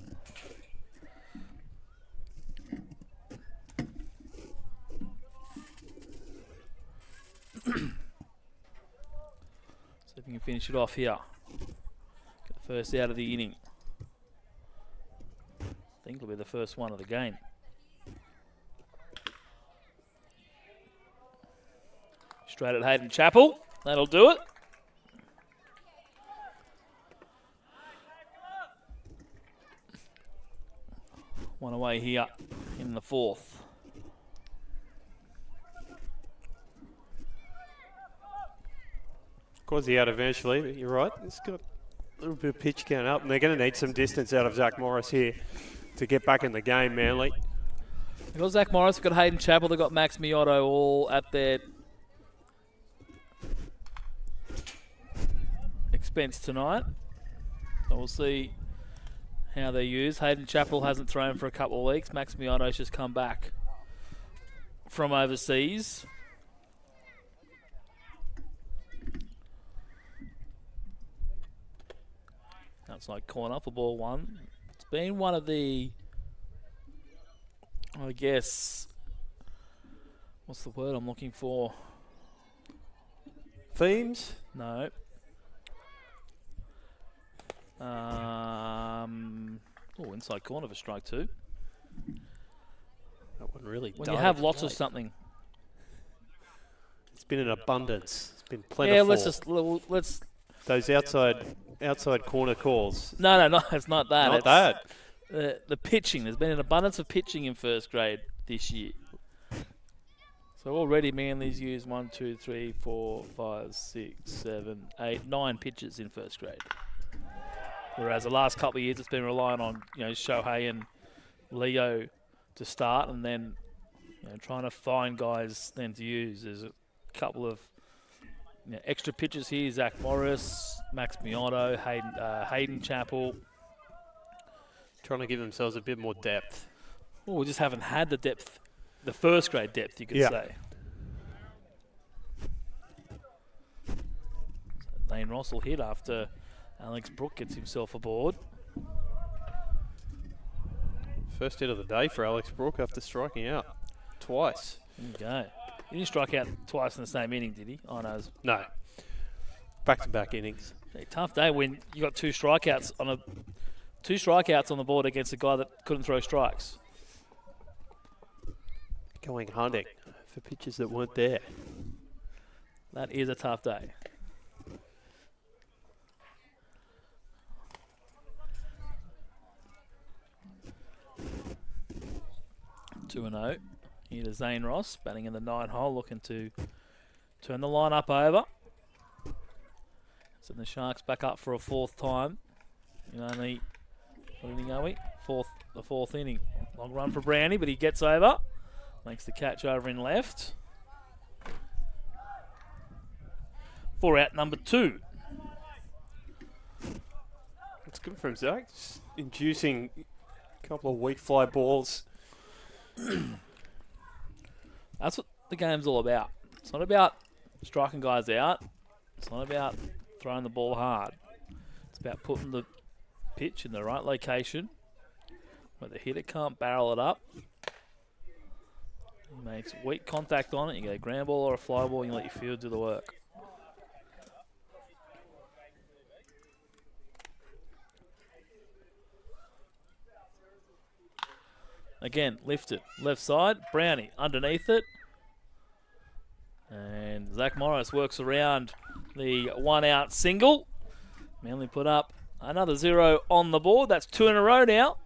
we can finish it off here. Get the first out of the inning. I think it'll be the first one of the game. Straight at Hayden Chappell. That'll do it. One away here in the fourth. Quasi out eventually, but you're right. It's got a little bit of pitch count up, and they're going to need some distance out of Zach Morris here to get back in the game, Manly. They've got Zach Morris, they've got Hayden Chappell, they've got Max Miotto all at their expense tonight. So we'll see how they're used. Hayden Chappell hasn't thrown for a couple of weeks. Max Miotto's just come back from overseas. Outside corner for ball one. It's been one of the, I guess, what's the word I'm looking for? Themes? No. Inside corner for strike two. That one really When died you have at lots the of gate. something. It's been in abundance. It's been plentiful. Yeah, let's. Those outside corner calls. No, it's not that. Not It's that. the pitching. There's been an abundance of pitching in first grade this year. So already Manly's used 1, 2, 3, 4, 5, 6, 7, 8, 9 pitches in first grade. Whereas the last couple of years it's been relying on Shohei and Leo to start, and then trying to find guys then to use. There's a couple of extra pitches here. Zach Morris, Max Miotto, Hayden Chappell. Trying to give themselves a bit more depth. Well, we just haven't had the depth, the first grade depth, you could say. So Lane Ross will hit after Alex Brook gets himself aboard. First hit of the day for Alex Brook after striking out twice. There you go. He didn't strike out twice in the same inning, did he? Oh, no. It was No. Back-to-back innings. a tough day when you got two strikeouts on the board against a guy that couldn't throw strikes. Going hunting for pitches that weren't there. That is a tough day. Two and 0. Here to Zane Ross, batting in the 9 hole, looking to turn the lineup over. Send the Sharks back up for a fourth time. What inning are we? The fourth inning. Long run for Brownie, but he gets over. Makes the catch over in left. 4 out, number 2. It's good from Zach. Just inducing a couple of weak fly balls. That's what the game's all about. It's not about striking guys out. It's not about throwing the ball hard. It's about putting the pitch in the right location where the hitter can't barrel it up. He makes weak contact on it. You get a ground ball or a fly ball and you let your field do the work. Again, lifted. Left side. Brownie underneath it. And Zach Morris works around the 1 out single. Manly put up another 0 on the board. That's 2 in a row now.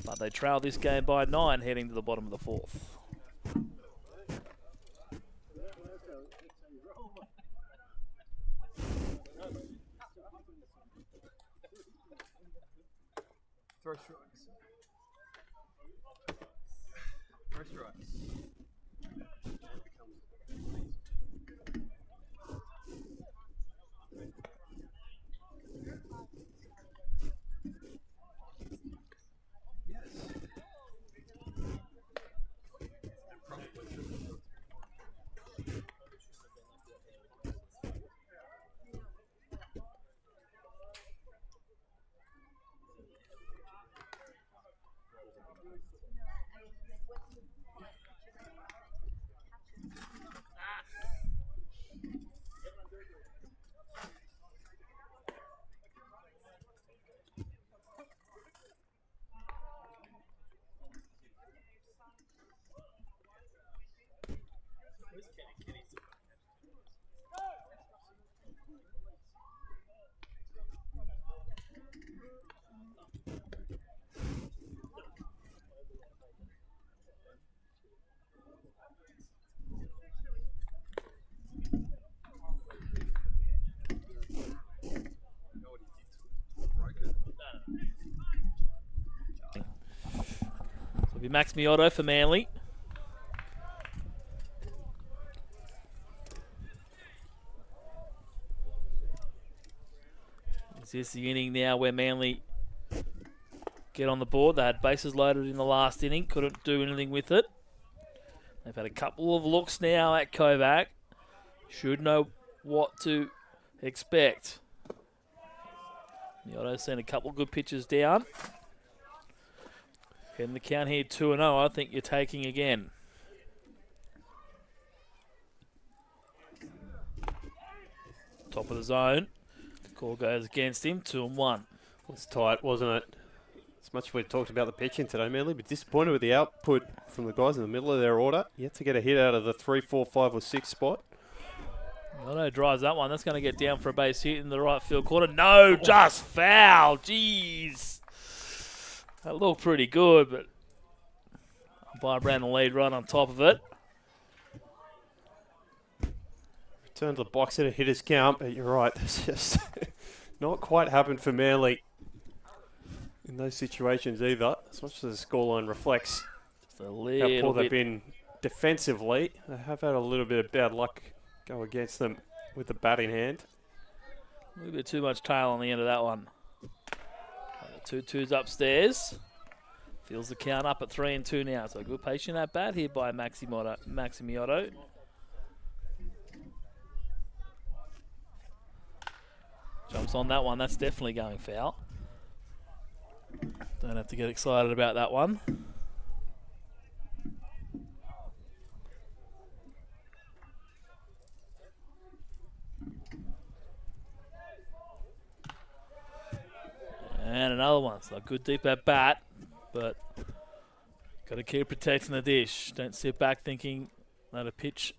But they trail this game by 9 heading to the bottom of the fourth. Throw strikes. Throw strikes. It'll be Max Miotto for Manly. Is this the inning now where Manly get on the board? They had bases loaded in the last inning, couldn't do anything with it. They've had a couple of looks now at Kovac. Should know what to expect. Miotto's seen a couple of good pitches down. Getting the count here 2-0, I think you're taking again. Top of the zone. Call goes against him, 2-1. It was tight, wasn't it? As much as we've talked about the pitching today, Manly, but disappointed with the output from the guys in the middle of their order. Yet to get a hit out of the 3, 4, 5 or 6 spot. Miotto drives that one. That's going to get down for a base hit in the right field corner. No, just foul. Jeez. That looked pretty good, but umpire Brandon lead right on top of it. Return to the box at a hitter's count, but you're right. It's just not quite happened for Manly in those situations either. As much as the scoreline reflects Just a how little poor they've bit. been defensively, they have had a little bit of bad luck go against them with the bat in hand. A little bit too much tail on the end of that one. 2-2's upstairs. Feels the count up at 3-2 now. So good patient at bat here by Maxi Miotto. Jumps on that one. That's definitely going foul. Don't have to get excited about that one. And another one. So good deep at bat, but got to keep protecting the dish. Don't sit back thinking that a pitch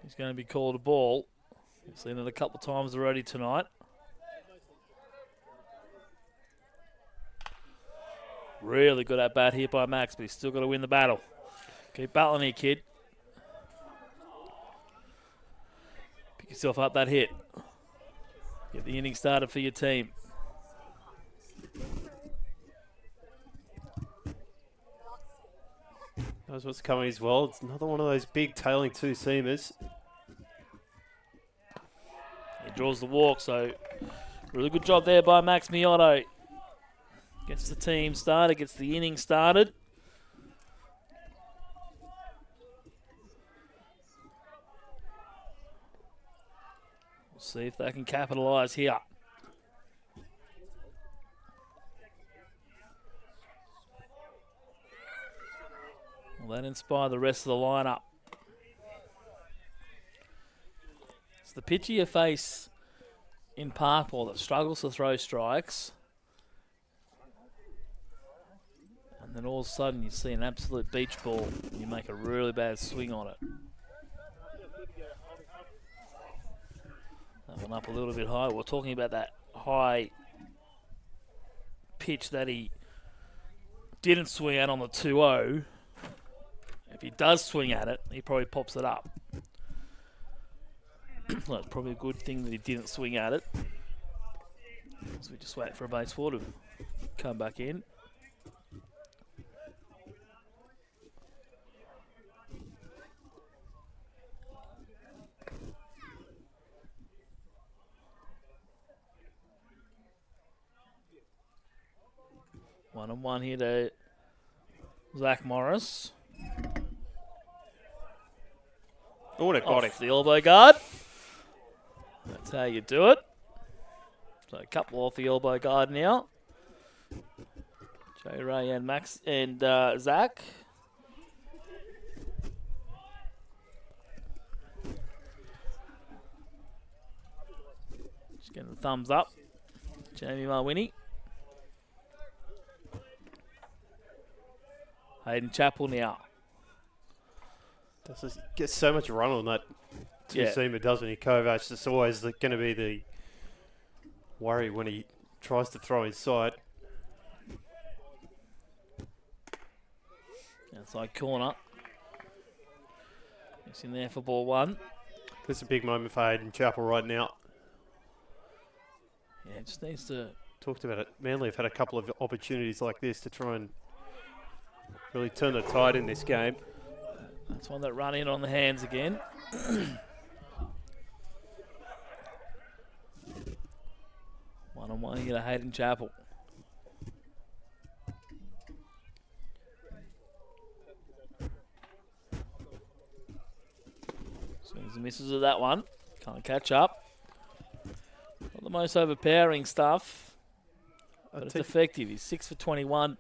is going to be called a ball. We've seen it a couple of times already tonight. Really good at bat here by Max, but he's still got to win the battle. Keep battling here, kid. Pick yourself up that hit. Get the inning started for your team. Knows what's coming as well. It's another one of those big tailing two-seamers. He draws the walk, so really good job there by Max Miotto. Gets the team started, gets the inning started. We'll see if they can capitalise here. Will that inspire the rest of the lineup? It's the pitcher you face in park ball that struggles to throw strikes. And then all of a sudden you see an absolute beach ball and you make a really bad swing on it. That one up a little bit high. We're talking about that high pitch that he didn't swing at on the 2-0. If he does swing at it, he probably pops it up. Well, it's probably a good thing that he didn't swing at it. So we just wait for a baseball to come back in. One and one here to Zach Morris. Oh, and it got him. Off the elbow guard. That's how you do it. So a couple off the elbow guard now. J Ray and Max and Zach. Just getting the thumbs up. Jamie Marwini. Hayden Chappell now. Gets so much run on that two-seamer, doesn't he, Kovac? It's always going to be the worry when he tries to throw inside. Outside corner. It's in there for ball one. This is a big moment for Hayden Chappell right now. Yeah, it just needs to... Talked about it. Manly have had a couple of opportunities like this to try and really turn the tide in this game. That's one that run in on the hands again. 1-on-1 here to Hayden Chappell. Swings and misses of that one. Can't catch up. Not the most overpowering stuff, but it's effective. He's 6 for 21.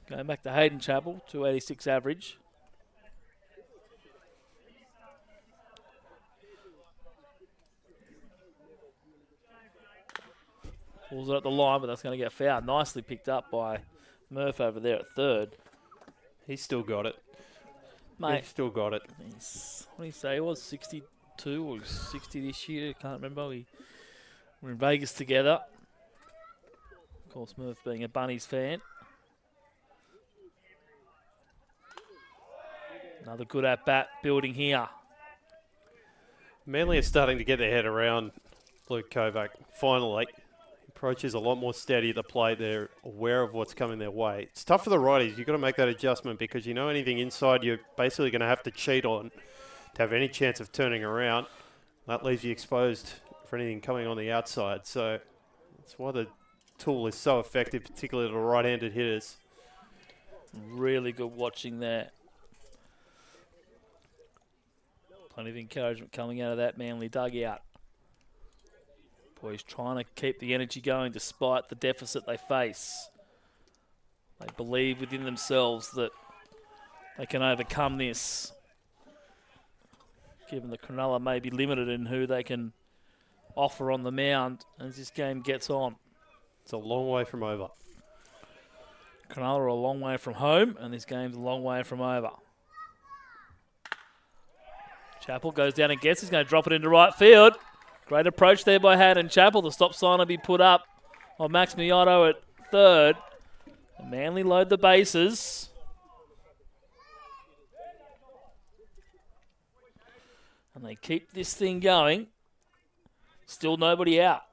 Going back to Hayden Chappell, 286 average. Pulls it at the line, but that's going to get fouled. Nicely picked up by Murph over there at third. He's still got it. Mate, He's still got it. What did he say? He was 62 or 60 this year. I can't remember. We were in Vegas together. Of course, Murph being a Bunnies fan. Another good at-bat building here. Manly are starting to get their head around Luke Kovac. Finally, approach is a lot more steady at the plate. They're aware of what's coming their way. It's tough for the righties. You've got to make that adjustment because you know anything inside you're basically going to have to cheat on to have any chance of turning around. That leaves you exposed for anything coming on the outside. So that's why the tool is so effective, particularly to right-handed hitters. Really good watching there. Plenty of encouragement coming out of that Manly dugout. Boys trying to keep the energy going despite the deficit they face. They believe within themselves that they can overcome this, given that Cronulla may be limited in who they can offer on the mound as this game gets on. It's a long way from over. Cronulla are a long way from home, and this game's a long way from over. Chappell goes down and gets it. He's going to drop it into right field. Great approach there by Hayden Chappell. The stop sign will be put up on Max Miotto at third. Manly load the bases. And they keep this thing going. Still nobody out.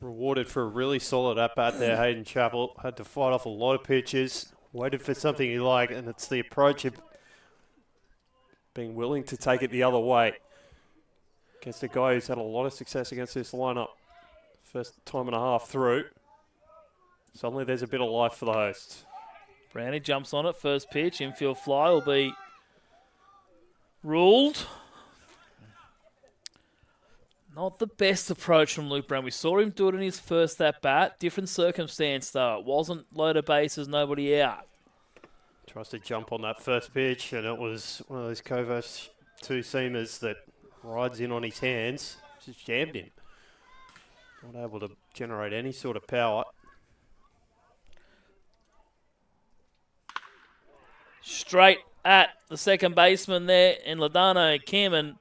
Rewarded for a really solid at-bat there, Hayden Chappell. Had to fight off a lot of pitches. Waited for something he liked, and it's the approach of being willing to take it the other way against a guy who's had a lot of success against this lineup. First time and a half through. Suddenly there's a bit of life for the hosts. Brownie jumps on it. First pitch. Infield fly will be ruled. Not the best approach from Luke Brown. We saw him do it in his first at-bat. Different circumstance, though. It wasn't load of bases, nobody out. Tries to jump on that first pitch, and it was one of those Kovac two-seamers that rides in on his hands. Just jammed him. Not able to generate any sort of power. Straight at the second baseman there in Ladano Kim, and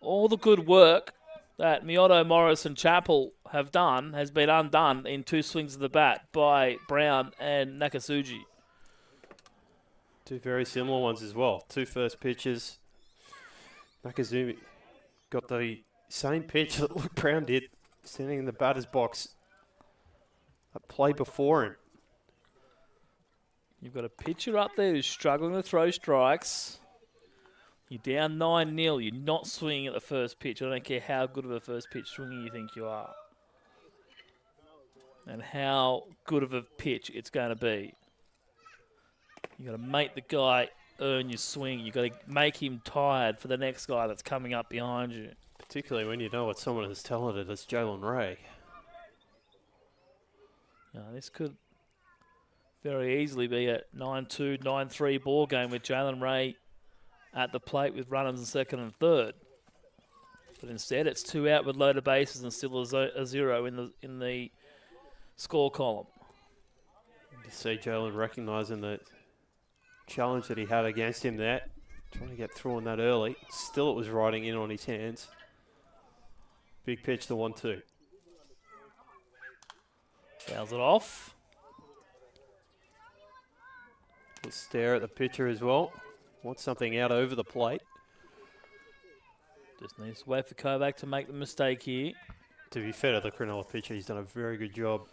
all the good work that Miotto, Morris and Chappell have done has been undone in two swings of the bat by Brown and Nakasugi. Two very similar ones as well. Two first pitches. Nakazumi got the same pitch that Luke Brown did, standing in the batter's box. A play before him. You've got a pitcher up there who's struggling to throw strikes. You're down 9-0. You're not swinging at the first pitch. I don't care how good of a first pitch swinger you think you are. And how good of a pitch it's going to be. You've got to make the guy earn your swing. You've got to make him tired for the next guy that's coming up behind you. Particularly when you know what someone as talented as Jalen Ray. This could very easily be a 9-2, 9-3 ball game with Jalen Ray at the plate with runners in second and third. But instead, it's two out with loaded bases and still a zero in the score column. You see Jalen recognising the challenge that he had against him there. Trying to get through on that early. Still it was riding in on his hands. Big pitch to 1-2. Fouls it off. We'll stare at the pitcher as well. Want something out over the plate. Just needs to wait for Kovac to make the mistake here. To be fair to the Cronulla pitcher, he's done a very good job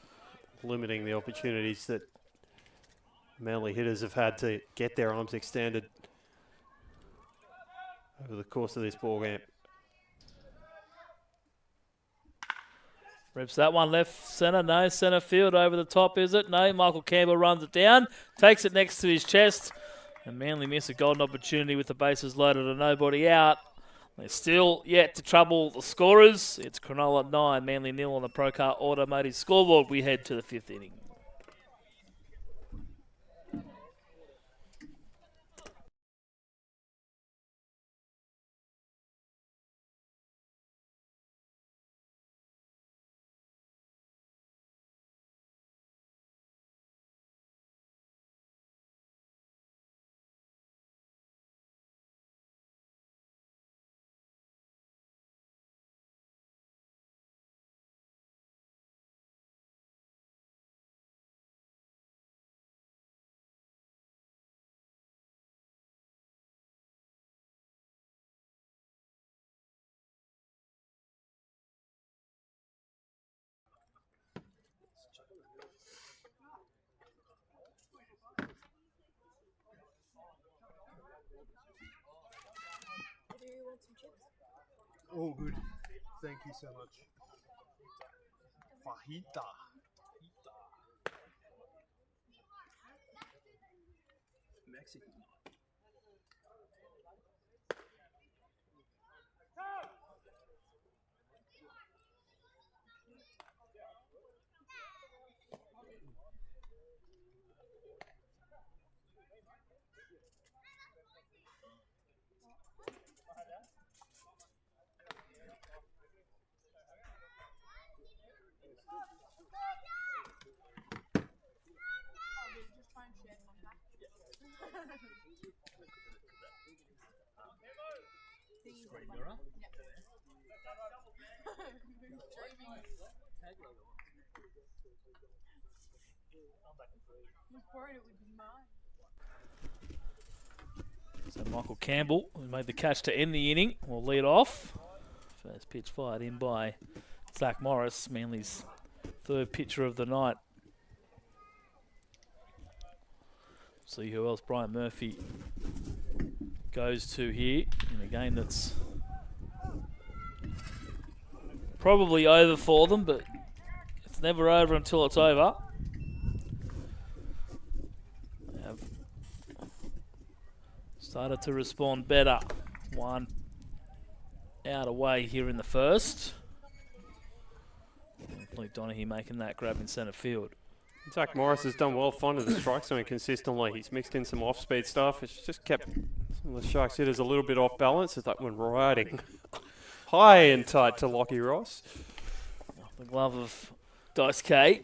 limiting the opportunities that Manly hitters have had to get their arms extended over the course of this ball game. Rips that one left centre. No, centre field over the top, is it? No, Michael Campbell runs it down. Takes it next to his chest. And Manly miss a golden opportunity with the bases loaded and nobody out. They're still yet to trouble the scorers. It's Cronulla 9, Manly 0 on the Procar Automotive scoreboard. We head to the 5th inning. Do you want some chips? All good. Thank you so much. Fajita. Mexican. Screen mirror. So Michael Campbell, who made the catch to end the inning, will lead off. First pitch fired in by Zach Morris, Manly's third pitcher of the night. See who else Brian Murphy goes to here in a game that's probably over for them, but it's never over until it's over. They have started to respond better. One out away here in the first. Hopefully Donaghy making that grab in centre field. Zach Morris has done well finding the strike zone consistently. He's mixed in some off-speed stuff. It's just kept some of the Sharks hitters a little bit off balance as that one riding high and tight to Lockie Ross. The glove of Dice K.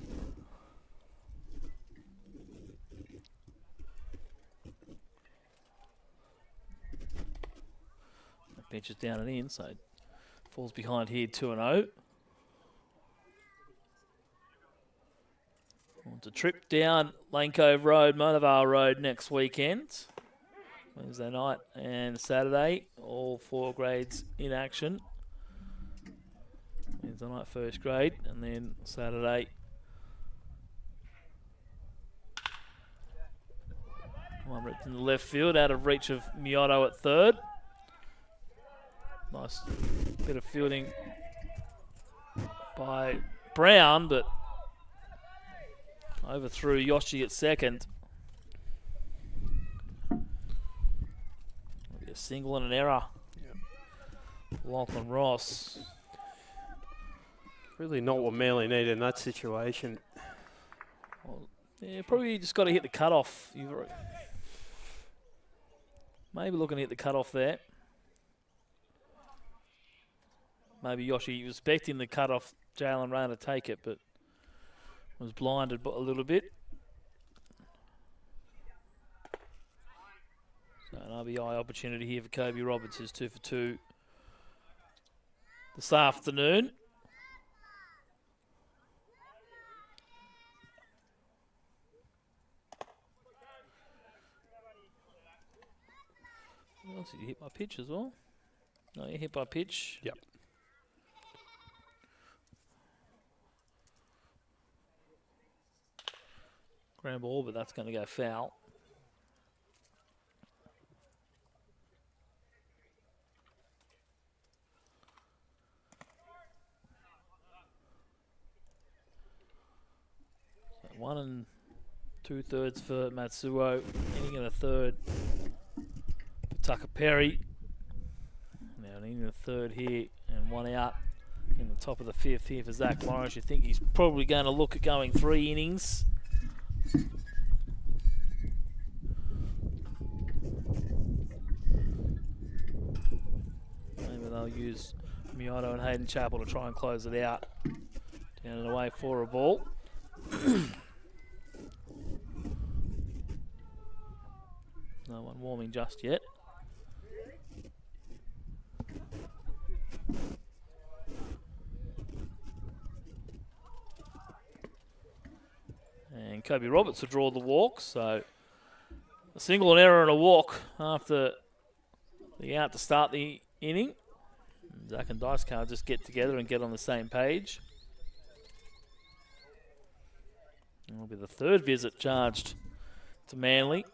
Pitches down and in, so falls behind here 2-0. It's a trip down Lane Cove Road, Monavale Road next weekend. Wednesday night and Saturday, all 4 grades in action. Wednesday night first grade, and then Saturday. One ripped in the left field, out of reach of Miotto at third. Nice bit of fielding by Brown, but overthrew Yoshi at second. A single and an error. Yep. Lachlan Ross. Really not what Manly needed in that situation. Well, yeah, probably just got to hit the cutoff. Maybe looking to hit the cutoff there. Maybe Yoshi was expecting the cutoff Jalen Rain to take it, but was blinded a little bit. So an RBI opportunity here for Kobe Roberts, who's 2 for 2 this afternoon. What else did you hit by pitch as well? No, you hit by pitch. Yep. Ground ball, but that's going to go foul. So 1 2/3 for Matsuo, inning and a third for Tucker Perry. Now an inning and a third here and one out in the top of the fifth here for Zach Morris. You think he's probably going to look at going 3 innings. Maybe they'll use Miotto and Hayden Chappell to try and close it out. Down and away for a ball. No one warming just yet. And Kobe Roberts will draw the walk, so a single, an error and a walk after the out to start the inning. Zach and Dice can't just get together and get on the same page. It'll be the third visit charged to Manly.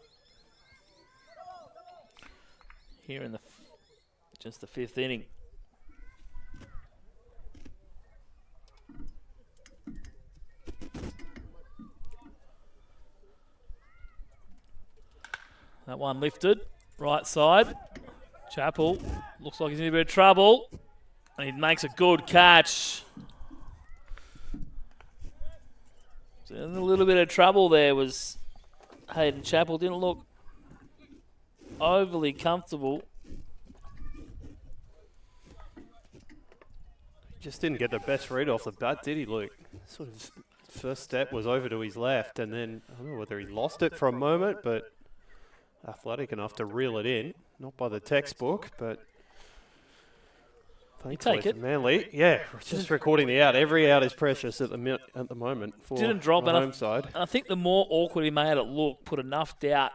Here in just the fifth inning. That one lifted, right side. Chappell looks like he's in a bit of trouble. And he makes a good catch. So in a little bit of trouble there was Hayden Chappell. Didn't look overly comfortable. Just didn't get the best read off the bat, did he, Luke? Sort of first step was over to his left, and then I don't know whether he lost it for a moment, but athletic enough to reel it in. Not by the textbook, but thankfully take it. for Manly. Yeah, just recording the out. Every out is precious at the moment for Didn't drop the enough. home side. I think the more awkward he made it look, put enough doubt,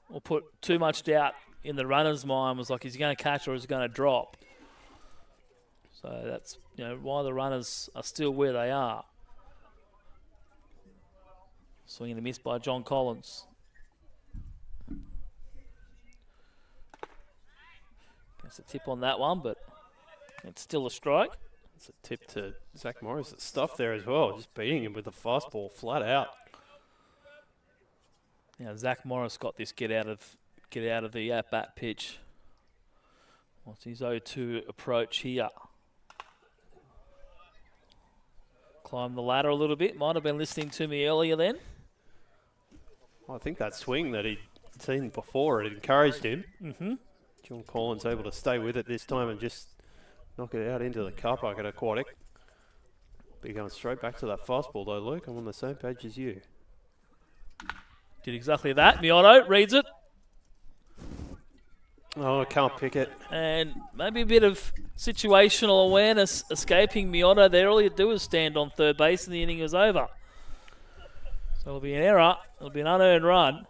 or put too much doubt in the runner's mind, was like, is he going to catch or is he going to drop? So that's why the runners are still where they are. Swing and a miss by John Collins. Gets a tip on that one, but it's still a strike. It's a tip to Zach Morris' stuff there as well, just beating him with the fastball flat out. Now Zach Morris got this get out of the at-bat pitch. What's his 0-2 approach here? Climb the ladder a little bit. Might have been listening to me earlier then. Well, I think that swing that he'd seen before, it encouraged him. Mm-hmm. John Collins able to stay with it this time and just knock it out into the car park at Aquatic. Be going straight back to that fastball though, Luke. I'm on the same page as you. Did exactly that. Miotto reads it. Oh, I can't pick it. And maybe a bit of situational awareness escaping Miotto there. All he'd do is stand on third base and the inning was over. So it'll be an error. It'll be an unearned run.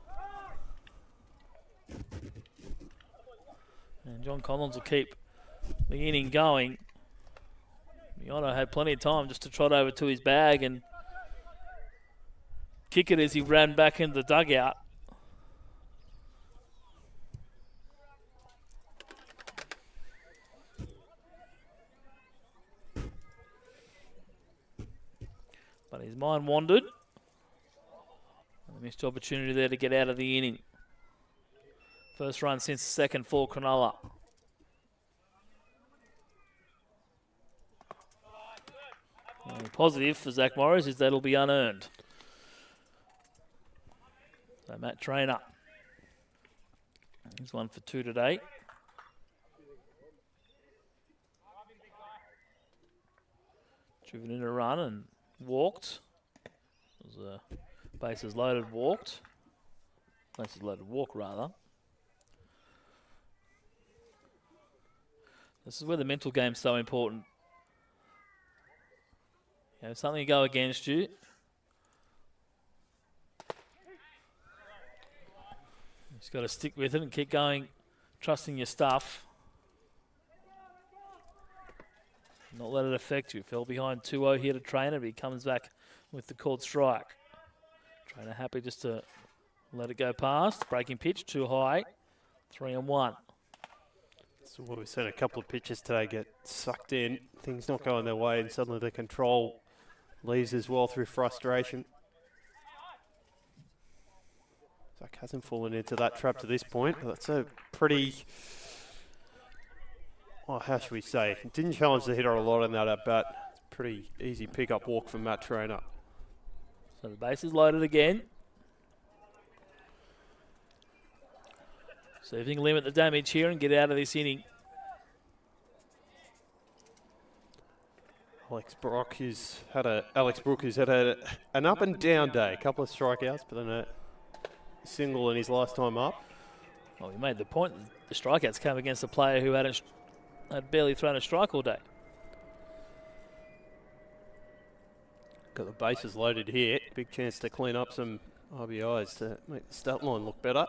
And John Collins will keep the inning going. Miotto had plenty of time just to trot over to his bag and kick it as he ran back into the dugout. But his mind wandered. And a missed opportunity there to get out of the inning. First run since the second for Cronulla. Positive for Zach Morris is that it'll be unearned. So Matt Trainer. He's 1 for 2 today. Driven in a run and walked. It was a bases loaded walked. Bases loaded walk rather. This is where the mental game's so important. Something go against you. Just got to stick with it and keep going trusting your stuff. Not let it affect you. Fell behind 2-0 here to Trainer, but he comes back with the called strike. Trainer happy just to let it go past. Breaking pitch, too high. 3-1. So what we've seen a couple of pitches today get sucked in. Things not going their way, and suddenly the control leaves as well through frustration. Zach hasn't fallen into that trap to this point, but that's a pretty... Oh, how should we say? Didn't challenge the hitter a lot in that at bat. It's a pretty easy pick-up walk from Matt Trainer. So the base is loaded again. So if you can limit the damage here and get out of this inning. Alex Brook, who's had an up and down day. A couple of strikeouts, but then a single in his last time up. Well, we made the point that the strikeouts came against a player who had barely thrown a strike all day. Got the bases loaded here. Big chance to clean up some RBIs to make the stat line look better.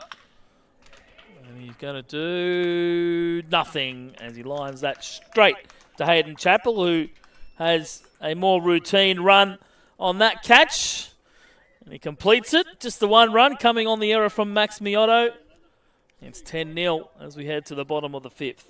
And he's going to do nothing as he lines that straight to Hayden Chappell, who has a more routine run on that catch. And he completes it. Just the one run coming on the error from Max Miotto. It's 10-0 as we head to the bottom of the fifth.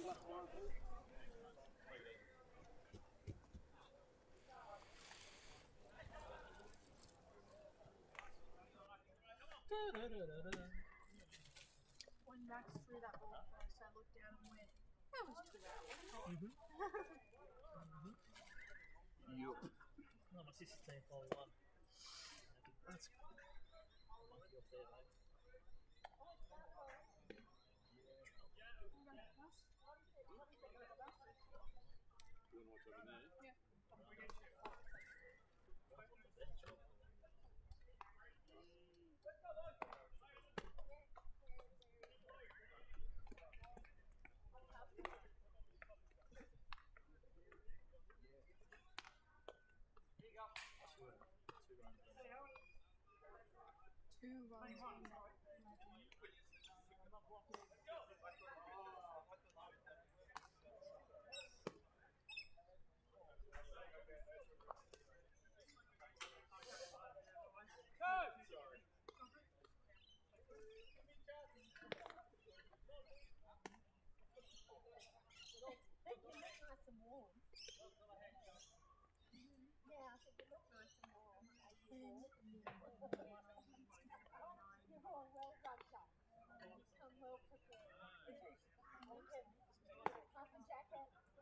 When Max threw that ball first, I looked down and went, that was too loud. No, my sister's team finally won. That's monkey off there, mate.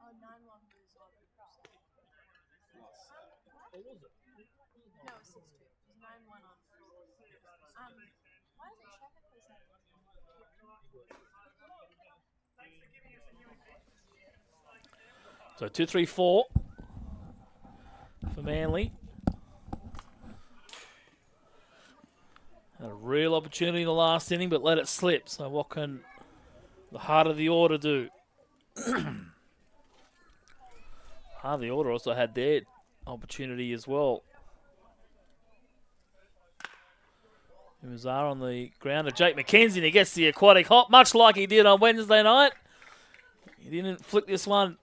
Oh, 9-1 was on. What was it? No, it was 6-2. It was 9-1 on. Why is it traffic police? So 2-3-4 for Manly. Had a real opportunity in the last inning, but let it slip. So what can the heart of the order do? Heart of the order also had their opportunity as well. Umazar on the ground to Jake McKenzie, and he gets the aquatic hop, much like he did on Wednesday night. He didn't flick this one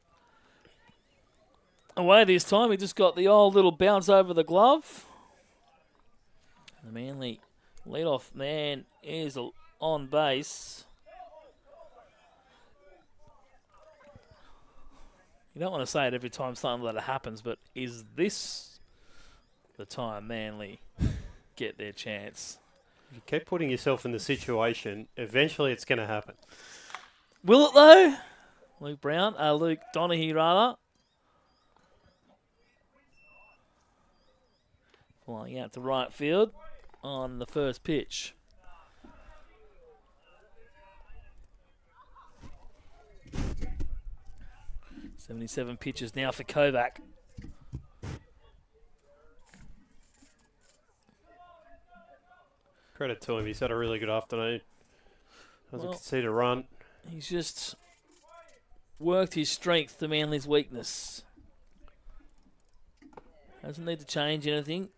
away this time. He just got the old little bounce over the glove. The Manly leadoff man is on base. You don't want to say it every time something like that happens, but is this the time Manly get their chance? You keep putting yourself in the situation, eventually it's going to happen. Will it though? Luke Donaghy rather. Flying out to right field on the first pitch. .77 pitches now for Kovac. Credit to him, he's had a really good afternoon. Doesn't Well, concede a run. He's just worked his strength to Manly's weakness. Doesn't need to change anything.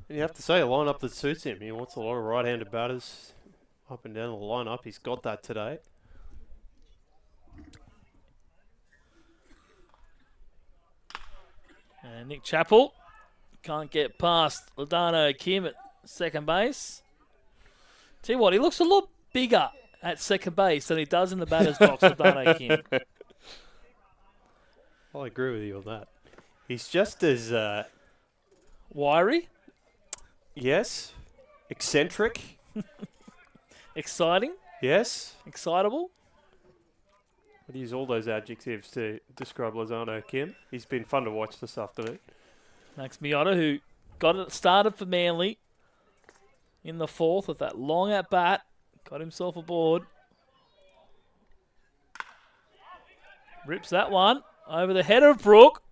And you have to say a lineup that suits him. He wants a lot of right-handed batters. up and down the lineup. He's got that today. And Nick Chappell can't get past Ladano Kim at second base. Tell you what, he looks a lot bigger at second base than he does in the batter's box, Ladano Kim. I'll agree with you on that. He's just as, Wiry, yes, eccentric, exciting, yes. excitable. I'd use all those adjectives to describe Lozano Kim. He's been fun to watch this afternoon. Max Miota, who got it started for Manly in the fourth with that long at bat, got himself aboard. Rips that one over the head of Brook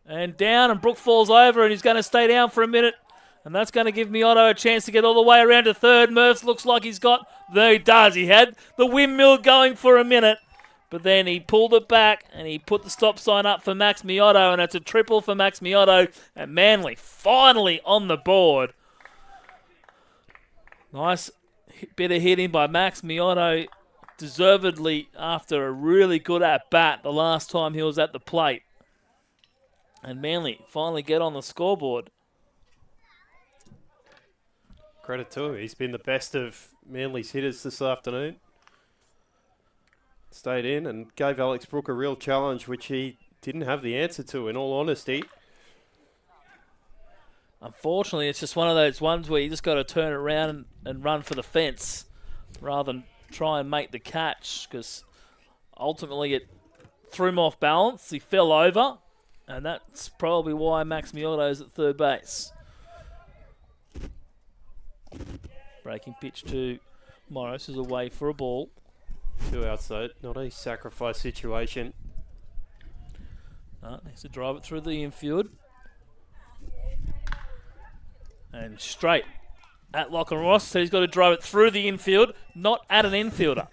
and down, and Brook falls over, and he's going to stay down for a minute. And that's going to give Miotto a chance to get all the way around to third. Murphs looks like he's got... There he does. He had the windmill going for a minute. But then he pulled it back and he put the stop sign up for Max Miotto, and it's a triple for Max Miotto, and Manly finally on the board. Nice bit of hitting by Max Miotto, deservedly after a really good at-bat the last time he was at the plate. And Manly finally get on the scoreboard. Credit to him. He's been the best of Manly's hitters this afternoon. Stayed in and gave Alex Brook a real challenge, which he didn't have the answer to, in all honesty. Unfortunately, it's just one of those ones where you just got to turn it around and run for the fence rather than try and make the catch, because ultimately it threw him off balance. He fell over, and that's probably why Max Miotto is at third base. Breaking pitch to Morris is away for a ball. 2 outs though, not a sacrifice situation. Needs to drive it through the infield. And straight at Lachlan Ross. So he's got to drive it through the infield, not at an infielder.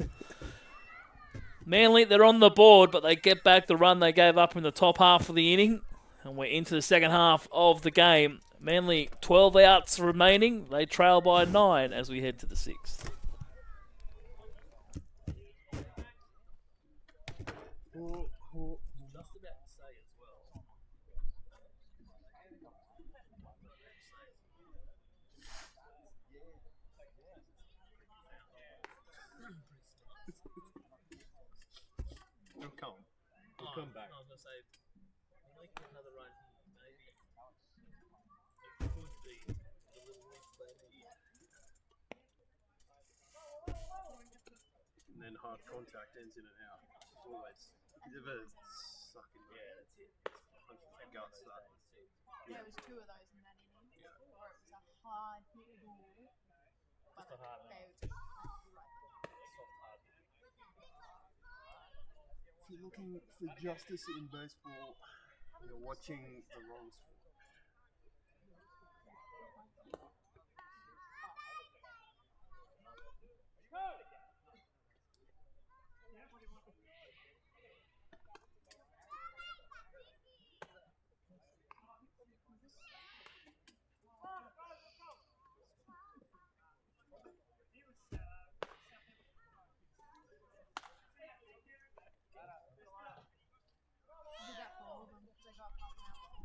Manly, they're on the board, but they get back the run they gave up in the top half of the inning. And we're into the second half of the game. Manly 12 outs remaining. They trail by 9 as we head to the 6th. Just about to say as well. It'll come. It'll come back. I was going to say, making another run here, maybe it could be a little less maybe. And then hard contact ends in and out. It's always. He's ever sucking. Yeah, that's it. Guts that. There was 2 of those in that inning where it was a hard hit ball, but Just a hard they one. were just right. Soft hard. If you're looking for justice in baseball, you're watching the wrong sport. I did that for all of them because I got half an hour.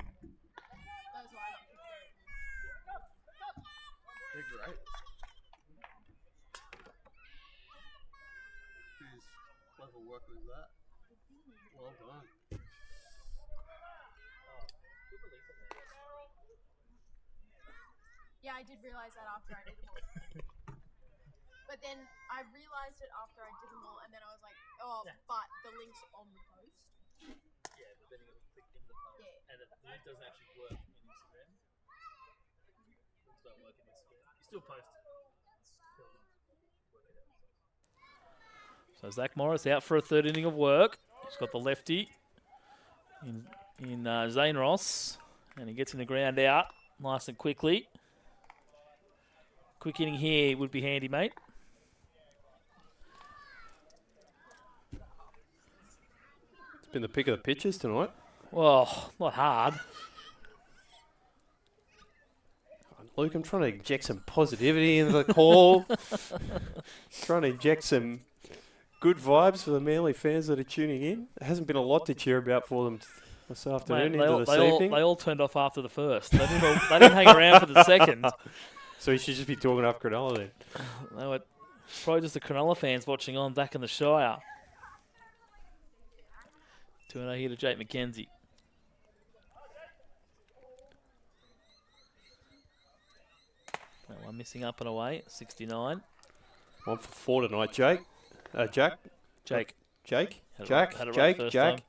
Those lineup pictures. They're great. Whose clever work was that? Well done. Yeah, I did realise that after I did them all. But then I realised it after I did them all, and then I was like, oh, but the link's on the post. Yeah, but then you got to click in the post. Yeah. And the link doesn't actually work in Instagram. Links don't work in Instagram. You still post it. Still work it out. So Zach Morris out for a third inning of work. He's got the lefty in Zane Ross, and he gets in the ground out nice and quickly. Quick inning here would be handy, mate. It's been the pick of the pitches tonight. Well, not hard. Luke, I'm trying to inject some positivity into the call. Trying to inject some good vibes for the Manly fans that are tuning in. There hasn't been a lot to cheer about for them this afternoon Mate, into this evening. they all turned off after the first. They didn't hang around for the second. So you should just be talking up Cronulla then. They were probably just the Cronulla fans watching on back in the Shire. 2-0 here to Jake McKenzie. That one missing up and away, 69. 1 for 4 tonight, Jake. Jack. Jake. Jake. Had it Jack. right- had it right Jake. first Jack. time.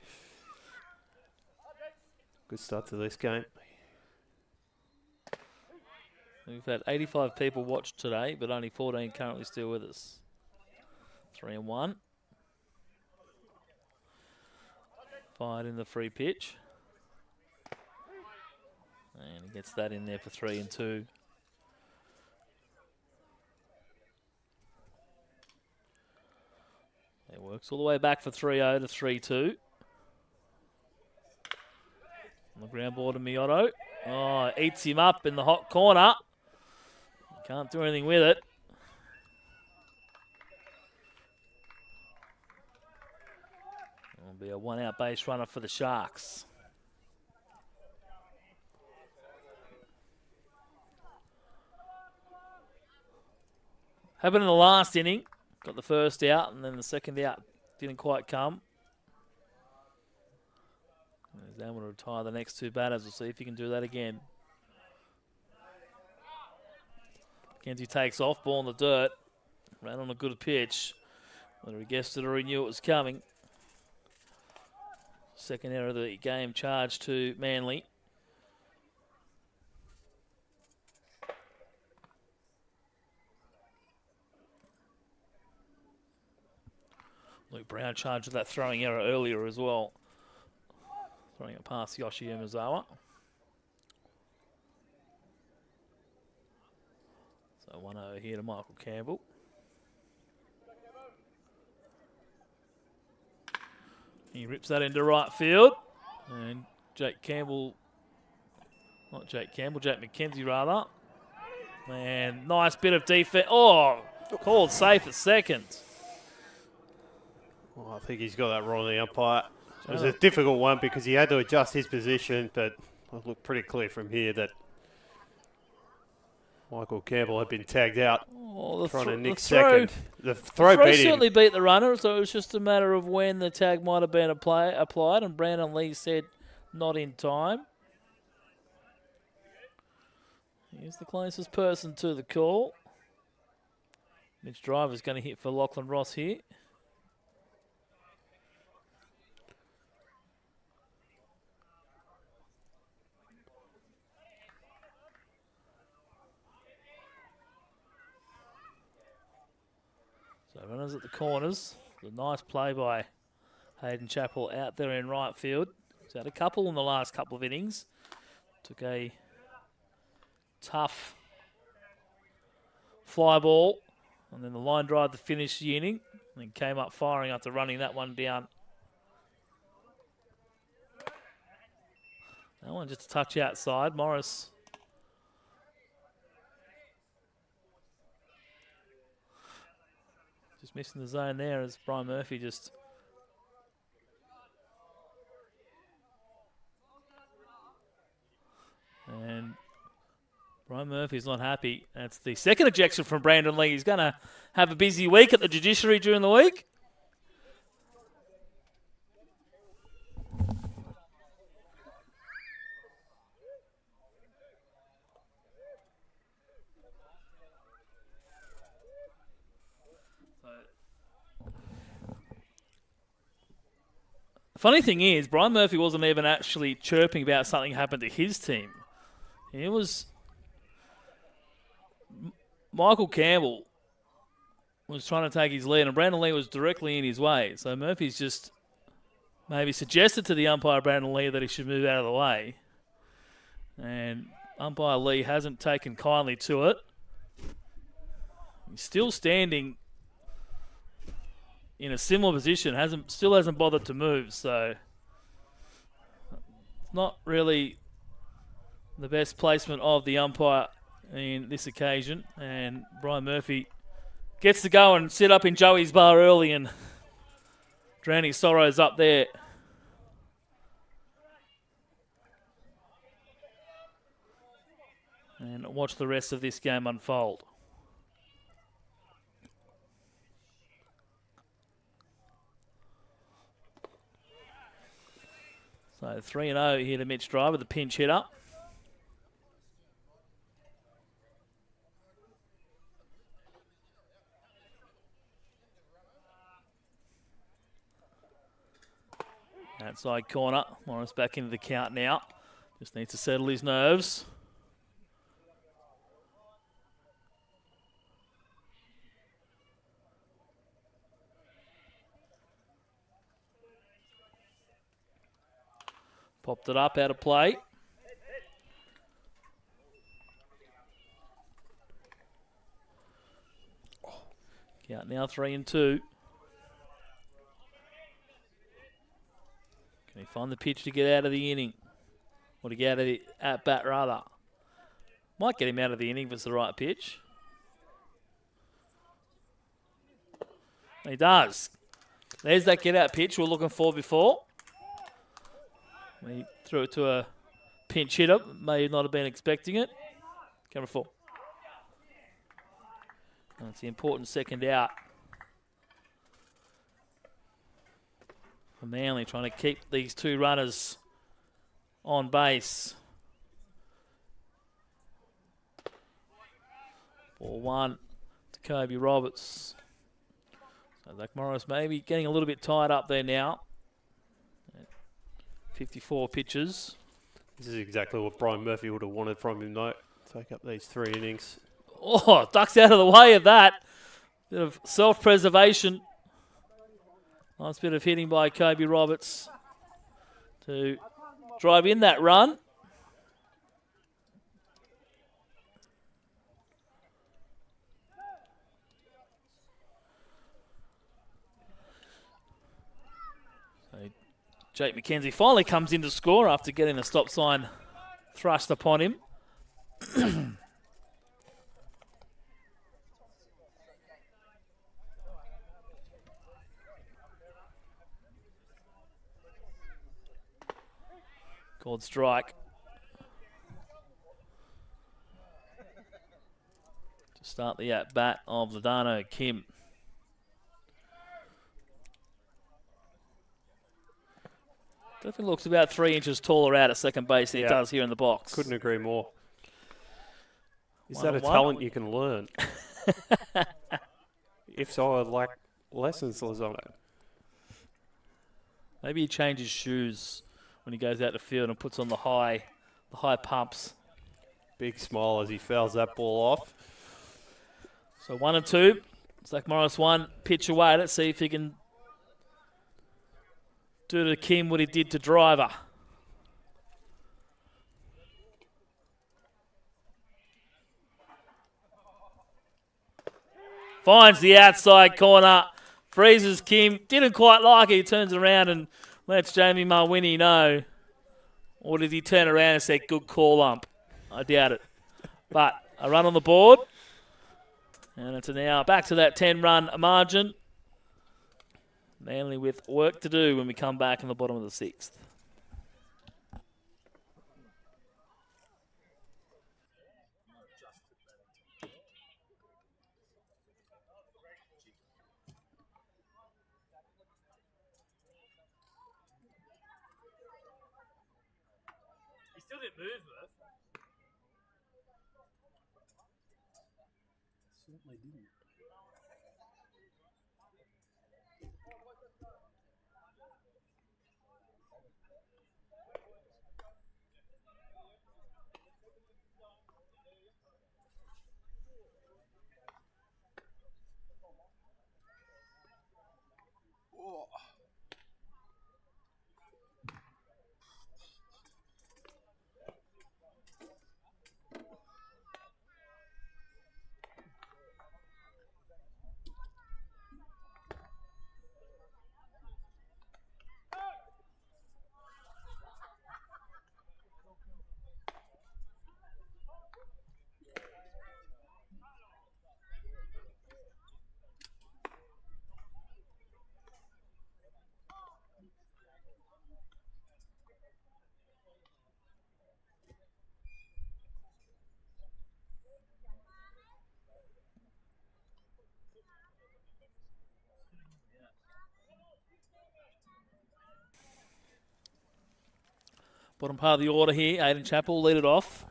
Good start to this game. We've had 85 people watch today, but only 14 currently still with us. 3-1. Fired in the free pitch. And he gets that in there for 3-2. It works all the way back for 3-0 to 3-2. On the ground ball to Miotto. Oh, eats him up in the hot corner. Can't do anything with it. It'll be a one-out base runner for the Sharks. Happened in the last inning. Got the first out, and then the second out didn't quite come. He's able to retire the next two batters. We'll see if he can do that again. Kenzie takes off, ball in the dirt. Ran on a good pitch. Whether he guessed it or he knew it was coming. Second error of the game, charge to Manly. Luke Brown charged with that throwing error earlier as well. Throwing it past Yoshi Umezawa. So 1-0 here to Michael Campbell. He rips that into right field. And Jake McKenzie rather. And nice bit of defense. Oh, called safe at second. Well, I think he's got that wrong, the umpire. It was a difficult one because he had to adjust his position, but it looked pretty clear from here that Michael Campbell had been tagged out, trying to nick second. The throw beat him. Certainly beat the runner, so it was just a matter of when the tag might have been applied, and Brandon Lee said not in time. He's the closest person to the call. Mitch Driver's going to hit for Lachlan Ross here. So runners at the corners. A nice play by Hayden Chappell out there in right field. He's had a couple in the last couple of innings. Took a tough fly ball and then the line drive to finish the inning. And then came up firing after running that one down. That one just a touch outside. Morris. Just missing the zone there as Brian Murphy just... And Brian Murphy's not happy. That's the second ejection from Brandon Lee. He's going to have a busy week at the judiciary during the week. Funny thing is, Brian Murphy wasn't even actually chirping about something happened to his team. It was Michael Campbell was trying to take his lead, and Brandon Lee was directly in his way. So Murphy's just maybe suggested to the umpire, Brandon Lee, that he should move out of the way. And umpire Lee hasn't taken kindly to it. He's still standing in a similar position, still hasn't bothered to move, so it's not really the best placement of the umpire in this occasion, and Brian Murphy gets to go and sit up in Joey's bar early and drown his sorrows up there. And watch the rest of this game unfold. So 3-0 here to Mitch Driver, the pinch hitter. Outside corner, Morris back into the count now. Just needs to settle his nerves. Popped it up, out of play. Count now 3-2. Can he find the pitch to get out of the inning? Or to get out of the at-bat, rather. Might get him out of the inning if it's the right pitch. He does. There's that get-out pitch we were looking for before. He threw it to a pinch hitter. May not have been expecting it. Camera 4. That's the important second out. For Manly, trying to keep these two runners on base. Ball one to Kobe Roberts. So Zach Morris maybe getting a little bit tied up there now. 54 pitches. This is exactly what Brian Murphy would have wanted from him, though. Take up these 3 innings. Oh, ducks out of the way of that. Bit of self-preservation. Nice bit of hitting by Kobe Roberts to drive in that run. So Jake McKenzie finally comes in to score after getting the stop sign thrust upon him. Called strike. To start the at-bat of Ladano Kim. Definitely looks about 3 inches taller out at second base than he does here in the box. Couldn't agree more. Is 1-1. that a talent you can learn? If so, I'd like lessons, Lozano. Maybe he changes shoes when he goes out the field and puts on the high pumps. Big smile as he fouls that ball off. So 1-2. Zach Morris 1 pitch away. Let's see if he can do to Kim what he did to Driver. Finds the outside corner. Freezes Kim. Didn't quite like it. He turns around and lets Jamie Marwini know. Or did he turn around and say, good call, ump? I doubt it. But a run on the board. And it's now back to that 10-run margin. Manly with work to do when we come back in the bottom of the 6th. He still didn't move, Murph. Certainly didn't. Bottom part of the order here. Aiden Chappell lead it off.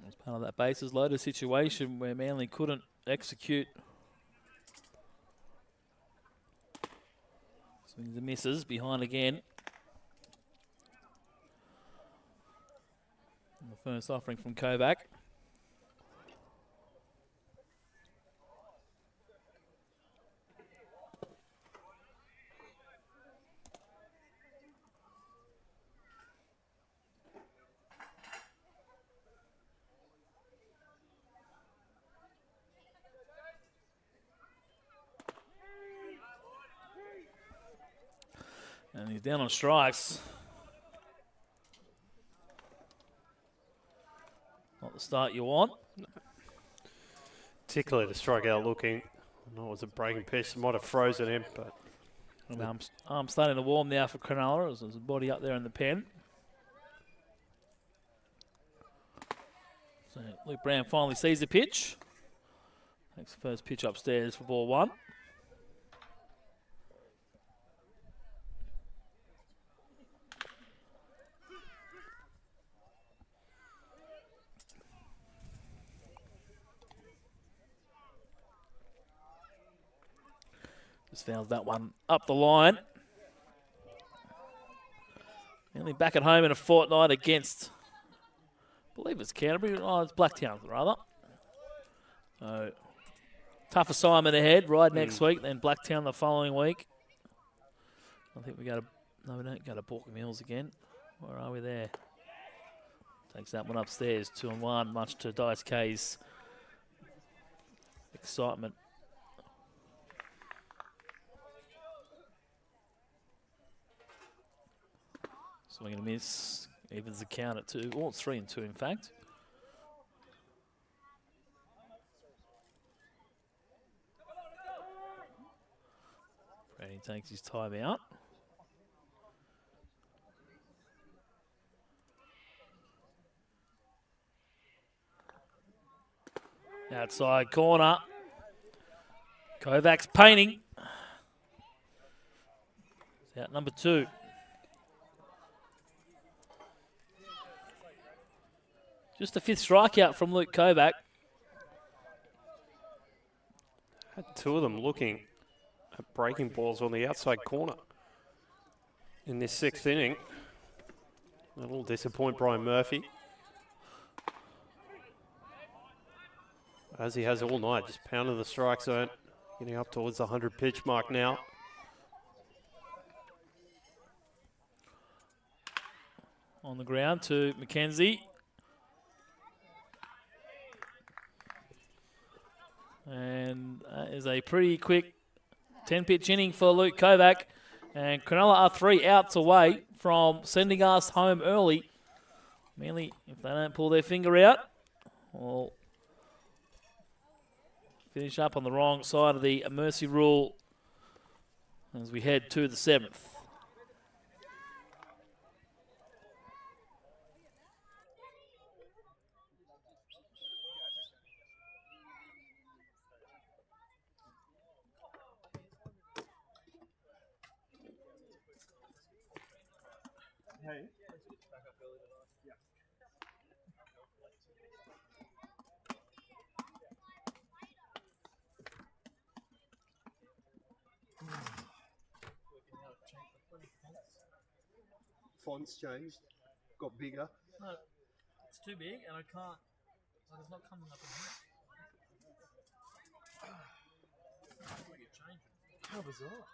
As part of that bases loaded situation where Manly couldn't execute. Swings and misses. Behind again. And the first offering from Kovac. And he's down on strikes. Not the start you want. Particularly to strike out looking. I know it was a breaking pitch. Might have frozen him, but And I'm starting to warm now for Cronulla as there's a body up there in the pen. So Luke Brown finally sees the pitch. Takes the first pitch upstairs for ball one. Just fouls that one up the line. Nearly back at home in a fortnight against, I believe it's Canterbury. Oh, it's Blacktown rather. So tough assignment ahead. Ride next week, then Blacktown the following week. I think we go to, no, we don't go to Borkum Hills again. Where are we there? Takes that one upstairs, 2-1, much to Dice K's excitement. Swing and a miss. Evens the count at 2. Oh, it's 3-2 in fact. Brady takes his time out. Outside corner. Kovac's painting. It's out number 2. Just the 5th strikeout from Luke Kovac. had 2 of them looking at breaking balls on the outside corner in this 6th inning. A little disappoint Brian Murphy, as he has all night, just pounding the strike zone, getting up towards the 100 pitch mark now. On the ground to McKenzie. And that is a pretty quick 10-pitch inning for Luke Kovac. And Cronulla are 3 outs away from sending us home early. Mainly, if they don't pull their finger out, we'll finish up on the wrong side of the mercy rule as we head to the 7th. Hey. Fonts changed, got bigger. No, it's too big and I can't, like it's not coming up in here. How bizarre.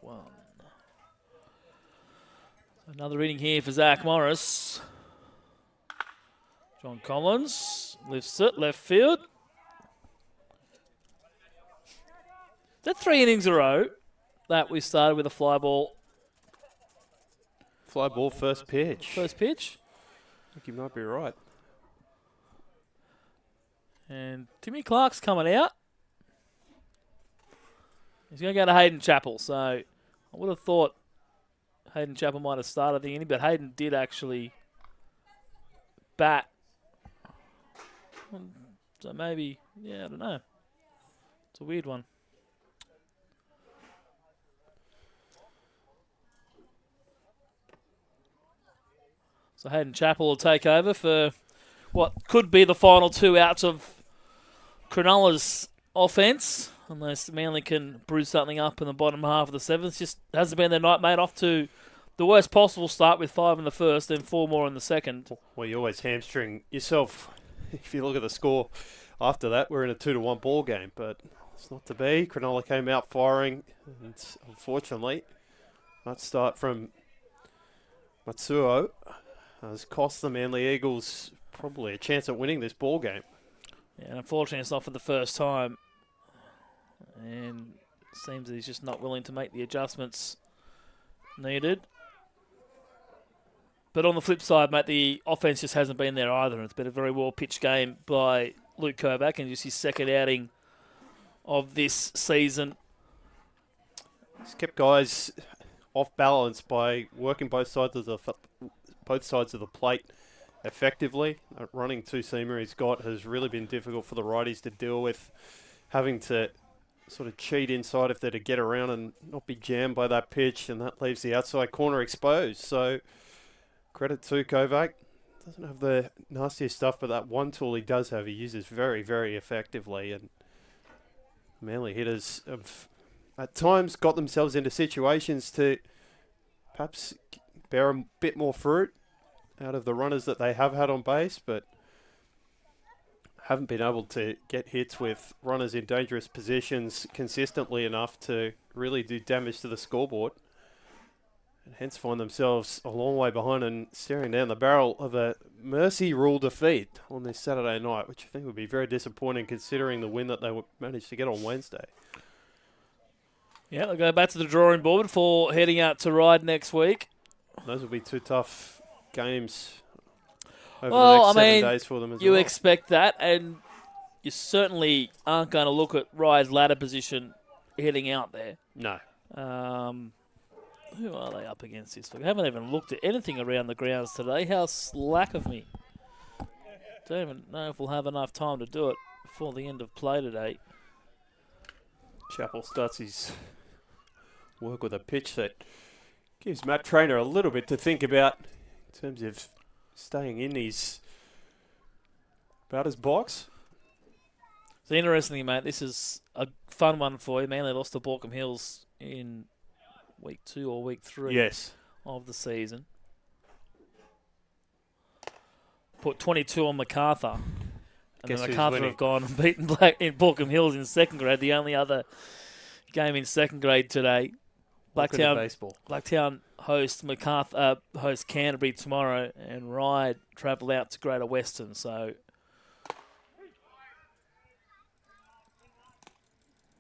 1. Another inning here for Zach Morris. John Collins lifts it, left field. Is that 3 innings in a row that we started with a fly ball? Fly ball first pitch. First pitch. I think you might be right. And Timmy Clark's coming out. He's going to go to Hayden Chappell. So I would have thought Hayden Chappell might have started the inning, but Hayden did actually bat. So maybe, yeah, I don't know. It's a weird one. So Hayden Chappell will take over for what could be the final 2 outs of Cronulla's offense, unless Manly can brew something up in the bottom half of the 7th. Just hasn't been their night, mate. Off to the worst possible start with 5 in the first and 4 more in the second. Well, you always hamstring yourself. If you look at the score after that, we're in a 2-1 ball game, but it's not to be. Cronulla came out firing, and unfortunately, that start from Matsuo has cost the Manly Eagles probably a chance at winning this ball game. Yeah, and unfortunately, it's not for the first time, and it seems that he's just not willing to make the adjustments needed. But on the flip side, mate, the offense just hasn't been there either. It's been a very well-pitched game by Luke Kovac, and just his second outing of this season. He's kept guys off balance by working both sides of the plate effectively. That running two-seamer he's got has really been difficult for the righties to deal with, having to sort of cheat inside if they're to get around and not be jammed by that pitch, and that leaves the outside corner exposed. So credit to Kovac. Doesn't have the nastiest stuff, but that one tool he does have, he uses very, very effectively. And Manly hitters have at times got themselves into situations to perhaps bear a bit more fruit out of the runners that they have had on base, but haven't been able to get hits with runners in dangerous positions consistently enough to really do damage to the scoreboard, and hence find themselves a long way behind and staring down the barrel of a mercy rule defeat on this Saturday night, which I think would be very disappointing considering the win that they managed to get on Wednesday. Yeah, they'll go back to the drawing board for heading out to Ryde next week. Those will be 2 tough games over Well, the next 7 I mean, days for them as you well. expect that, and you certainly aren't going to look at Ryde's ladder position heading out there. No. Who are they up against this week? I haven't even looked at anything around the grounds today. How slack of me. Don't even know if we'll have enough time to do it before the end of play today. Chappell starts his work with a pitch that gives Matt Trainer a little bit to think about in terms of staying in his batter's box. It's interesting, mate. This is a fun one for you. Manly lost to Borkham Hills in week 2 or week 3 Yes. of the season. Put 22 on MacArthur. And Guess then who's MacArthur winning? have gone and beaten Black in Borkham Hills in second grade. The only other game in second grade today. Welcome to baseball. Blacktown host MacArthur, host Canterbury tomorrow, and Ryde travel out to Greater Western. So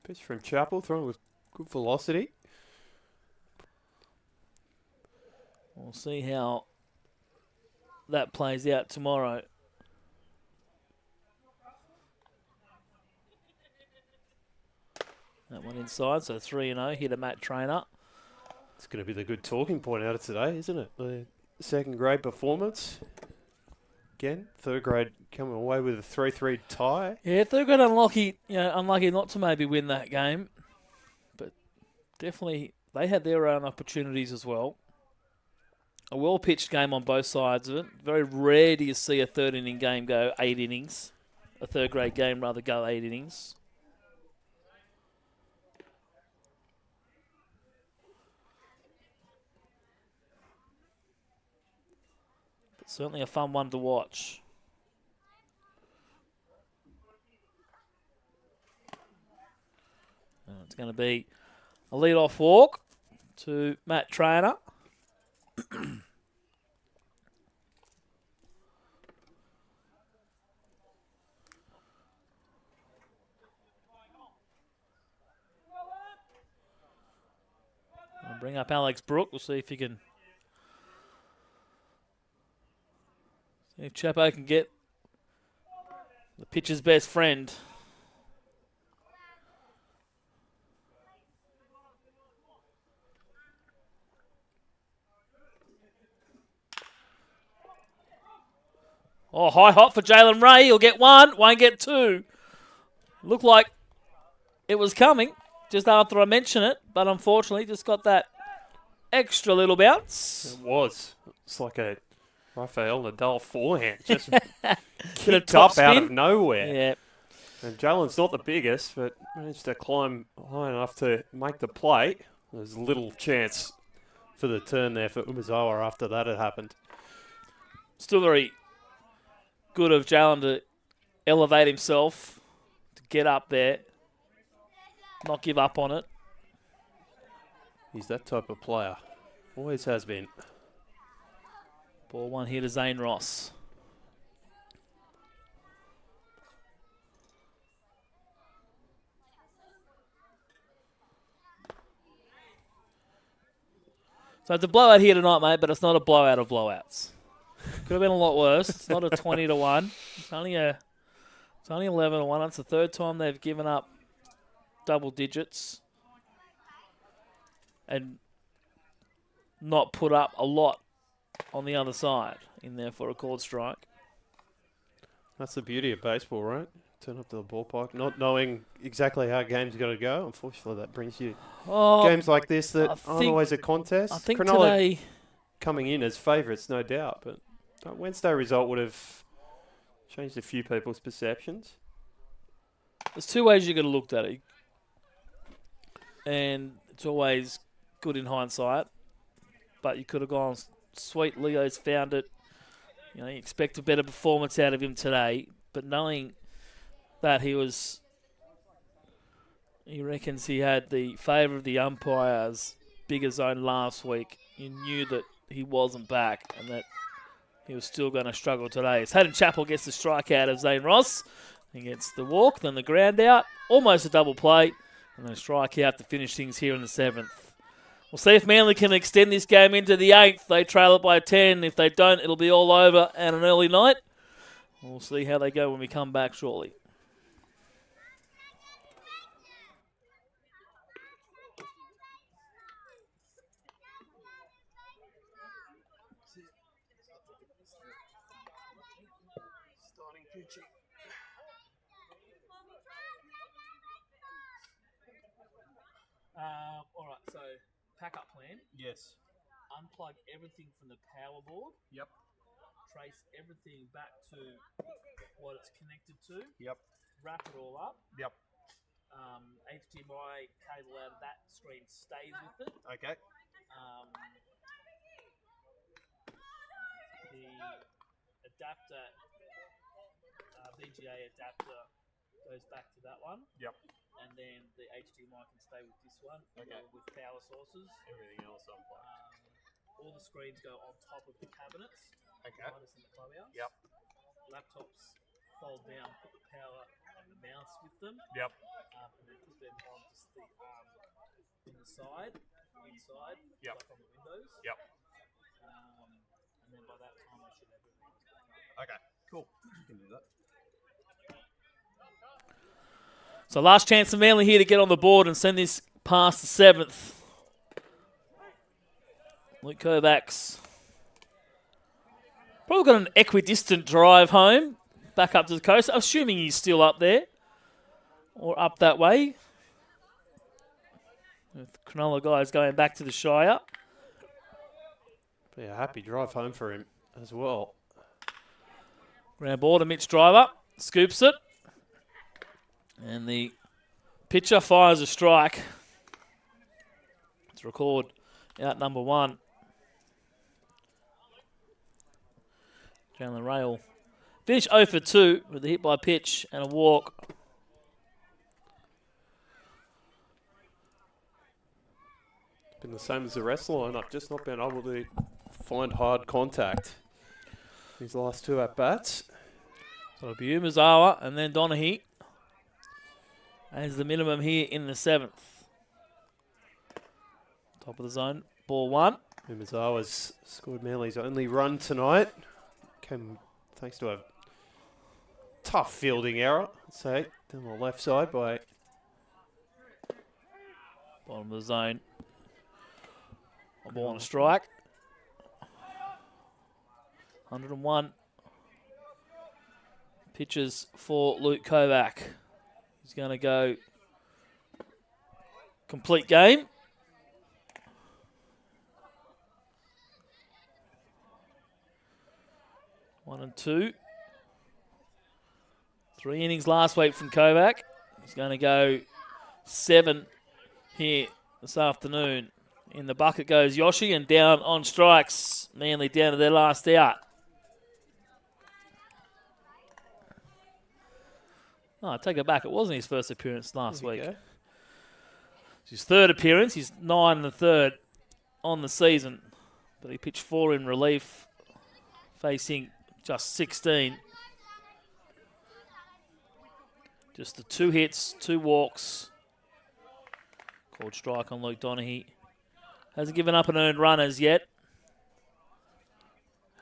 Pitch from Chappell, thrown with good velocity. we'll see how that plays out tomorrow. That one inside, so 3-0. Hit a Matt Trainer. It's going to be the good talking point out of today, isn't it? The second grade performance. Again, third grade coming away with a 3-3 tie. Yeah, third grade unlucky not to maybe win that game, but definitely they had their own opportunities as well. A well-pitched game on both sides of it. Very rare do you see a third inning game go 8 innings. A third grade game rather go 8 innings. But certainly a fun one to watch. It's going to be a lead-off walk to Matt Trainer. I'll bring up Alex Brook. We'll see if he can. See if Chapo can get the pitcher's best friend. Oh, high hot for Jalen Ray. He'll get one, won't get two. Looked like it was coming just after I mentioned it, but unfortunately just got that extra little bounce. It was. It's like a Rafael Nadal forehand. Just Bit of kicked top up out spin. of nowhere. Yeah. And Jalen's not the biggest, but managed to climb high enough to make the play. There's little chance for the turn there for Umezawa after that had happened. Still very good of Jalen to elevate himself, to get up there, not give up on it. He's that type of player. Always has been. Ball one here to Zane Ross. So it's a blowout here tonight, mate, but it's not a blowout of blowouts. Could have been a lot worse. It's not a 20-1. It's only 11-1. It's the third time they've given up double digits and not put up a lot on the other side in there for a called strike. That's the beauty of baseball, right? Turn up to the ballpark, not knowing exactly how a game's going to go. Unfortunately, that brings you games like this that aren't always a contest. I think Cronulla today coming in as favourites, no doubt, but that Wednesday result would have changed a few people's perceptions. there's two ways you could have looked at it, and it's always good in hindsight. But you could have gone, sweet, Leo's found it. You know, you expect a better performance out of him today, but knowing that he reckons he had the favour of the umpires, bigger zone last week. You knew that he wasn't back and that he was still going to struggle today. As Hayden Chappell gets the strikeout of Zane Ross. He gets the walk, then the ground out, almost a double play, and then a strikeout to finish things here in the 7th. We'll see if Manly can extend this game into the 8th. They trail it by 10. If they don't, it'll be all over and an early night. We'll see how they go when we come back shortly. Starting pitching. All right, so pack-up plan. Yes. Unplug everything from the power board. Yep. Trace everything back to what it's connected to. Yep. Wrap it all up. Yep. HDMI cable out of that screen stays with it. Okay. The adapter, VGA adapter, goes back to that one. Yep. And then the HDMI can stay with this one. Okay. With power sources. Everything else unplugged. All the screens go on top of the cabinets. Okay. Behind us in the clubhouse. Yep. Laptops fold down, put the power and the mouse with them. Yep. And then put them on just the in the side, inside, Yep. like on the windows. Yep. And then by that time I should have everything. Okay. Cool. You can do that. So last chance for Manly here to get on the board and send this past the 7th. Luke Kovacs. Probably got an equidistant drive home, back up to the coast, assuming he's still up there or up that way. With Cronulla guys going back to the Shire. Be a happy drive home for him as well. Ground ball to Mitch Driver, scoops it. And the pitcher fires a strike. Let's record out number 1. Jalen Ray will finish 0 for 2 with a hit by pitch and a walk. Been the same as the rest of the lineup, just not been able to find hard contact. These last two at bats. So it'll be Umezawa and then Donaghy as the minimum here in the 7th. Top of the zone, ball 1. Umezawa's scored Manly's only run tonight. Came thanks to a tough fielding error, I'd say, down the left side by Bottom of the zone. A ball on a strike. 101. Pitches for Luke Kovac. He's going to go complete game. One and two. 3 innings last week from Kovac. He's going to go 7 here this afternoon. In the bucket goes Yoshi, and down on strikes. Manly down to their last out. Oh, I take it back. It wasn't his first appearance last week. Go. It's his 3rd appearance. He's 9 in the 3rd on the season. But he pitched 4 in relief, facing just 16. Just the 2 hits, 2 walks. Called strike on Luke Donaghy. Hasn't given up an earned run as yet.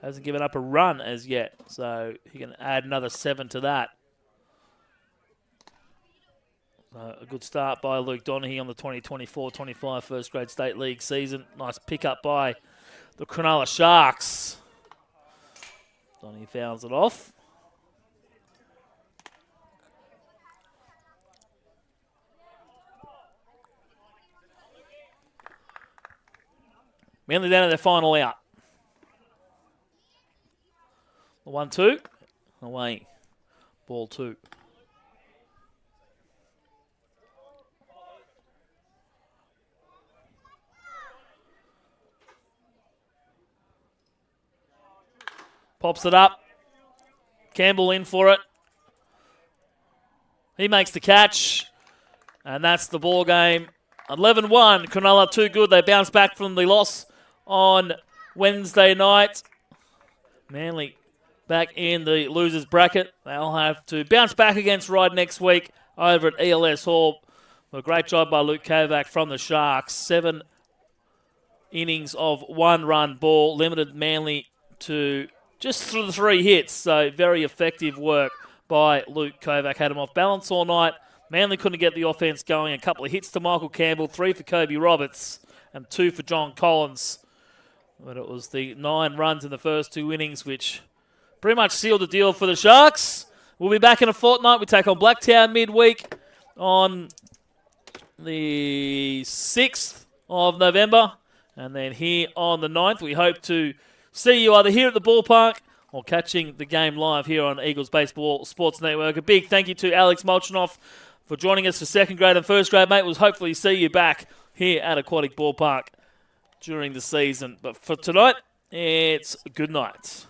Hasn't given up a run as yet. So he can add another 7 to that. A good start by Luke Donaghy on the 2024-25 First Grade State League season. Nice pickup by the Cronulla Sharks. Donaghy fouls it off. Manly down to their final out. The 1-2. Away. Ball 2. Pops it up. Campbell in for it. He makes the catch. And that's the ball game. 11-1. Cronulla too good. They bounce back from the loss on Wednesday night. Manly back in the losers bracket. They'll have to bounce back against Ryde next week over at ELS Hall. A great job by Luke Kovac from the Sharks. 7 innings of 1-run ball. Limited Manly to just 3 hits. So very effective work by Luke Kovac. Had him off balance all night. Manly couldn't get the offense going. A couple of hits to Michael Campbell, 3 for Kobe Roberts, and 2 for John Collins. But it was the 9 runs in the first 2 innings which pretty much sealed the deal for the Sharks. We'll be back in a fortnight. We take on Blacktown midweek on the 6th of November. And then here on the 9th, we hope to see you either here at the ballpark or catching the game live here on Eagles Baseball Sports Network. A big thank you to Alex Molchanoff for joining us for 2nd grade and 1st grade, mate. We'll hopefully see you back here at Aquatic Ballpark during the season. But for tonight, it's good night.